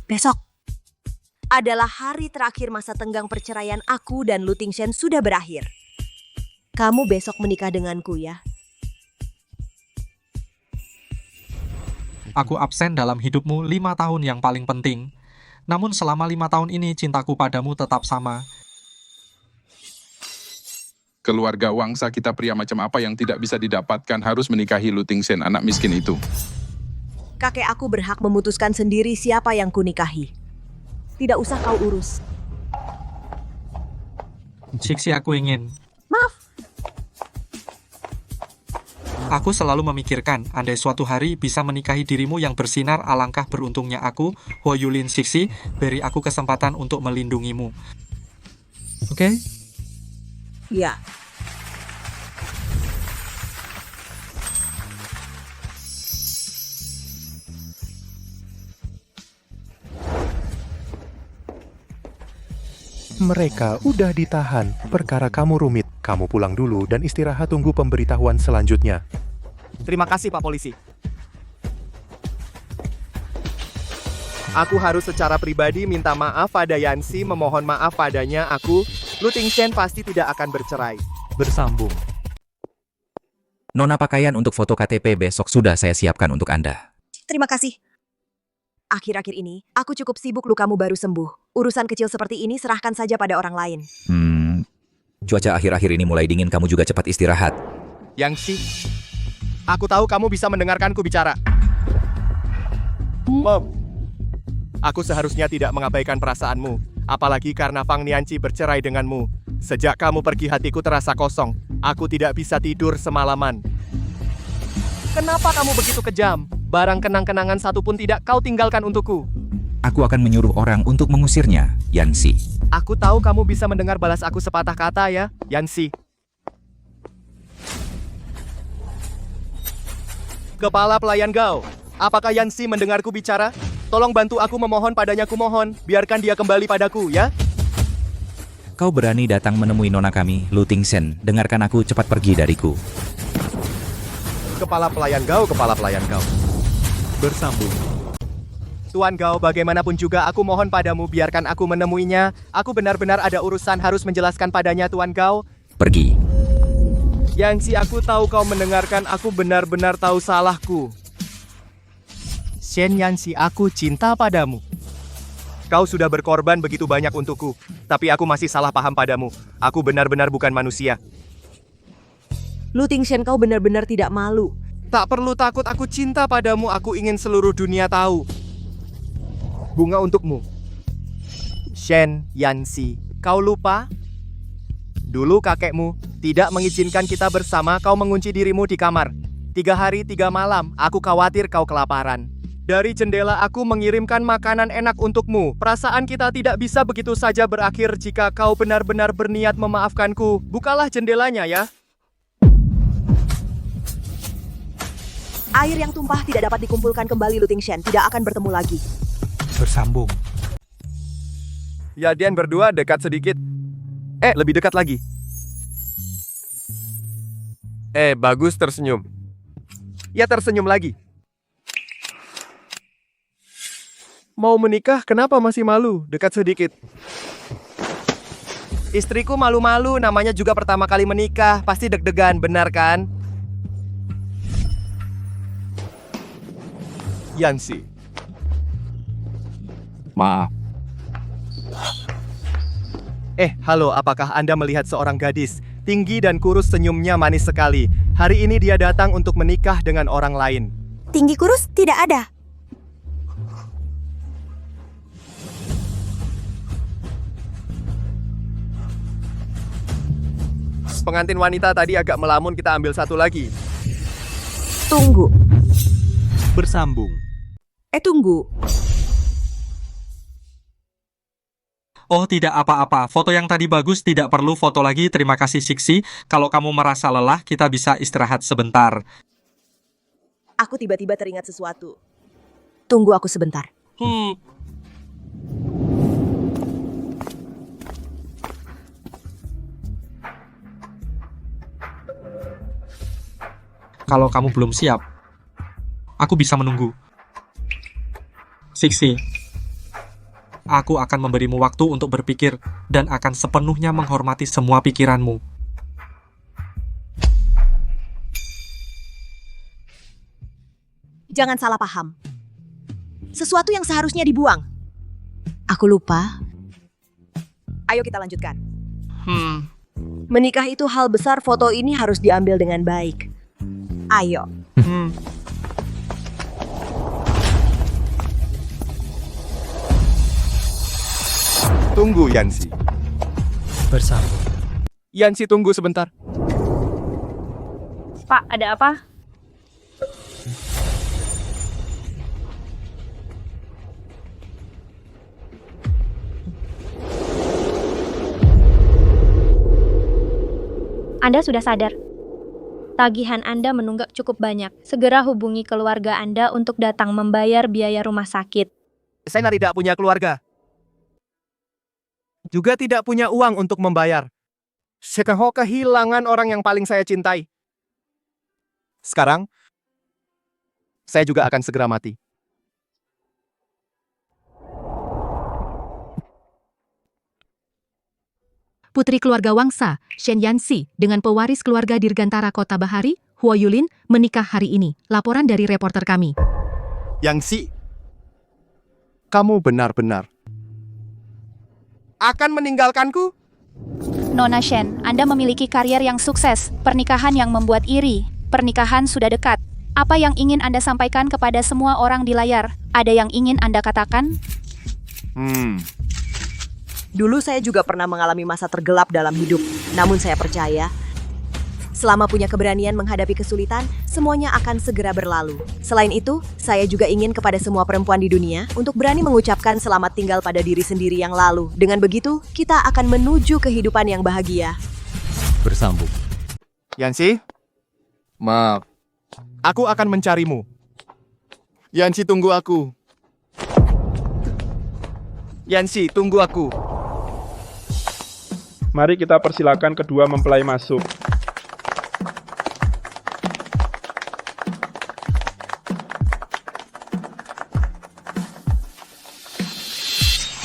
Besok adalah hari terakhir masa tenggang perceraian aku dan Lu Tingshen sudah berakhir. Kamu besok menikah denganku ya. Aku absen dalam hidupmu 5 tahun yang paling penting. Namun selama 5 tahun ini cintaku padamu tetap sama. Keluarga Wangsa kita pria macam apa yang tidak bisa didapatkan harus menikahi Lu Tingshen, anak miskin itu. Kakek aku berhak memutuskan sendiri siapa yang kunikahi. Tidak usah kau urus. Siksi, aku ingin. Maaf. Aku selalu memikirkan, andai suatu hari bisa menikahi dirimu yang bersinar, alangkah beruntungnya aku, Ho Yulin Siksi, beri aku kesempatan untuk melindungimu. Oke? Ya. Mereka udah ditahan. Perkara kamu rumit. Kamu pulang dulu dan istirahat tunggu pemberitahuan selanjutnya. Terima kasih, Pak Polisi. Aku harus secara pribadi minta maaf pada Yansi, memohon maaf padanya. Lu Tingshen pasti tidak akan bercerai. Bersambung. Nona, pakaian untuk foto KTP besok sudah saya siapkan untuk Anda. Terima kasih. Akhir-akhir ini, aku cukup sibuk. Lu kamu baru sembuh. Urusan kecil seperti ini serahkan saja pada orang lain. Cuaca akhir-akhir ini mulai dingin, kamu juga cepat istirahat. Yangsi, aku tahu kamu bisa mendengarkanku bicara. Mom, aku seharusnya tidak mengabaikan perasaanmu, apalagi karena Fang Nianqi bercerai denganmu. Sejak kamu pergi hatiku terasa kosong, aku tidak bisa tidur semalaman. Kenapa kamu begitu kejam? Barang kenang-kenangan satu pun tidak kau tinggalkan untukku. Aku akan menyuruh orang untuk mengusirnya, Yansi. Aku tahu kamu bisa mendengar balas aku sepatah kata ya, Yansi. Kepala pelayan Gao, apakah Yansi mendengarku bicara? Tolong bantu aku memohon padanya, kumohon. Biarkan dia kembali padaku, ya? Kau berani datang menemui nona kami, Lu Tingshen. Dengarkan aku, cepat pergi dariku. Kepala pelayan Gao. Bersambung. Tuan Gao, bagaimanapun juga aku mohon padamu, biarkan aku menemuinya. Aku benar-benar ada urusan harus menjelaskan padanya, Tuan Gao. Pergi. Yangsi, aku tahu kau mendengarkan, aku benar-benar tahu salahku. Shen Yansi, aku cinta padamu. Kau sudah berkorban begitu banyak untukku, tapi aku masih salah paham padamu. Aku benar-benar bukan manusia. Lu Tingshen, kau benar-benar tidak malu. Tak perlu takut, aku cinta padamu. Aku ingin seluruh dunia tahu. Bunga untukmu. Shen Yansi, kau lupa? Dulu kakekmu tidak mengizinkan kita bersama, kau mengunci dirimu di kamar. 3 hari 3 malam, aku khawatir kau kelaparan. Dari jendela aku mengirimkan makanan enak untukmu. Perasaan kita tidak bisa begitu saja berakhir jika kau benar-benar berniat memaafkanku. Bukalah jendelanya ya. Air yang tumpah tidak dapat dikumpulkan kembali, Lu Tingshen. Tidak akan bertemu lagi. Bersambung. Ya, Dian berdua dekat sedikit. Lebih dekat lagi. Bagus tersenyum. Ya, tersenyum lagi. Mau menikah, kenapa masih malu? Dekat sedikit. Istriku malu-malu, namanya juga pertama kali menikah. Pasti deg-degan, benar kan? Yansi. Maaf. Halo, apakah Anda melihat seorang gadis? Tinggi dan kurus, senyumnya manis sekali. Hari ini dia datang untuk menikah dengan orang lain. Tinggi kurus tidak ada. Pengantin wanita tadi agak melamun, kita ambil satu lagi. Tunggu. Bersambung. Tunggu. Oh, tidak apa-apa. Foto yang tadi bagus, tidak perlu foto lagi. Terima kasih, Siksi. Kalau kamu merasa lelah, kita bisa istirahat sebentar. Aku tiba-tiba teringat sesuatu. Tunggu aku sebentar. Kalau kamu belum siap, aku bisa menunggu. Sixi, aku akan memberimu waktu untuk berpikir dan akan sepenuhnya menghormati semua pikiranmu. Jangan salah paham. Sesuatu yang seharusnya dibuang. Aku lupa. Ayo kita lanjutkan. Menikah itu hal besar, foto ini harus diambil dengan baik. Ayo. Tunggu, Yansi. Bersambung. Yansi, tunggu sebentar. Pak, ada apa? Anda sudah sadar. Tagihan Anda menunggak cukup banyak. Segera hubungi keluarga Anda untuk datang membayar biaya rumah sakit. Saya tidak punya keluarga. Juga tidak punya uang untuk membayar. Saya kehilangan orang yang paling saya cintai. Sekarang, saya juga akan segera mati. Putri keluarga Wangsa, Shen Yanxi, dengan pewaris keluarga Dirgantara Kota Bahari, Huo Yulin, menikah hari ini. Laporan dari reporter kami. Yanxi, kamu benar-benar akan meninggalkanku? Nona Shen, Anda memiliki karier yang sukses, pernikahan yang membuat iri, pernikahan sudah dekat. Apa yang ingin Anda sampaikan kepada semua orang di layar? Ada yang ingin Anda katakan? Dulu saya juga pernah mengalami masa tergelap dalam hidup. Namun saya percaya, selama punya keberanian menghadapi kesulitan, semuanya akan segera berlalu. Selain itu, saya juga ingin kepada semua perempuan di dunia untuk berani mengucapkan selamat tinggal pada diri sendiri yang lalu. Dengan begitu, kita akan menuju kehidupan yang bahagia. Bersambung. Yansi, maaf. Aku akan mencarimu. Yansi, tunggu aku. Yansi, tunggu aku. Mari kita persilakan kedua mempelai masuk.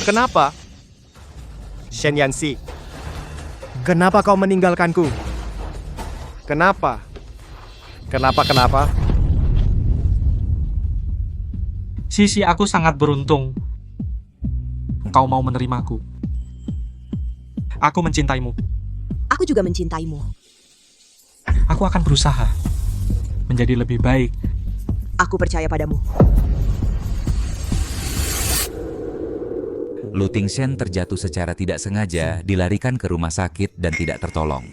Kenapa? Shen Yanxi, kenapa kau meninggalkanku? Kenapa? Kenapa? Sisi, aku sangat beruntung. Kau mau menerimaku. Aku mencintaimu. Aku juga mencintaimu. Aku akan berusaha menjadi lebih baik. Aku percaya padamu. Lu Tingshen terjatuh secara tidak sengaja, dilarikan ke rumah sakit dan tidak tertolong.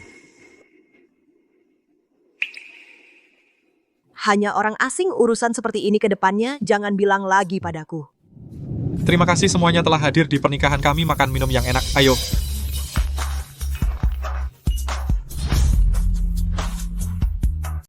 Hanya orang asing urusan seperti ini ke depannya, jangan bilang lagi padaku. Terima kasih semuanya telah hadir di pernikahan kami makan minum yang enak. Ayo,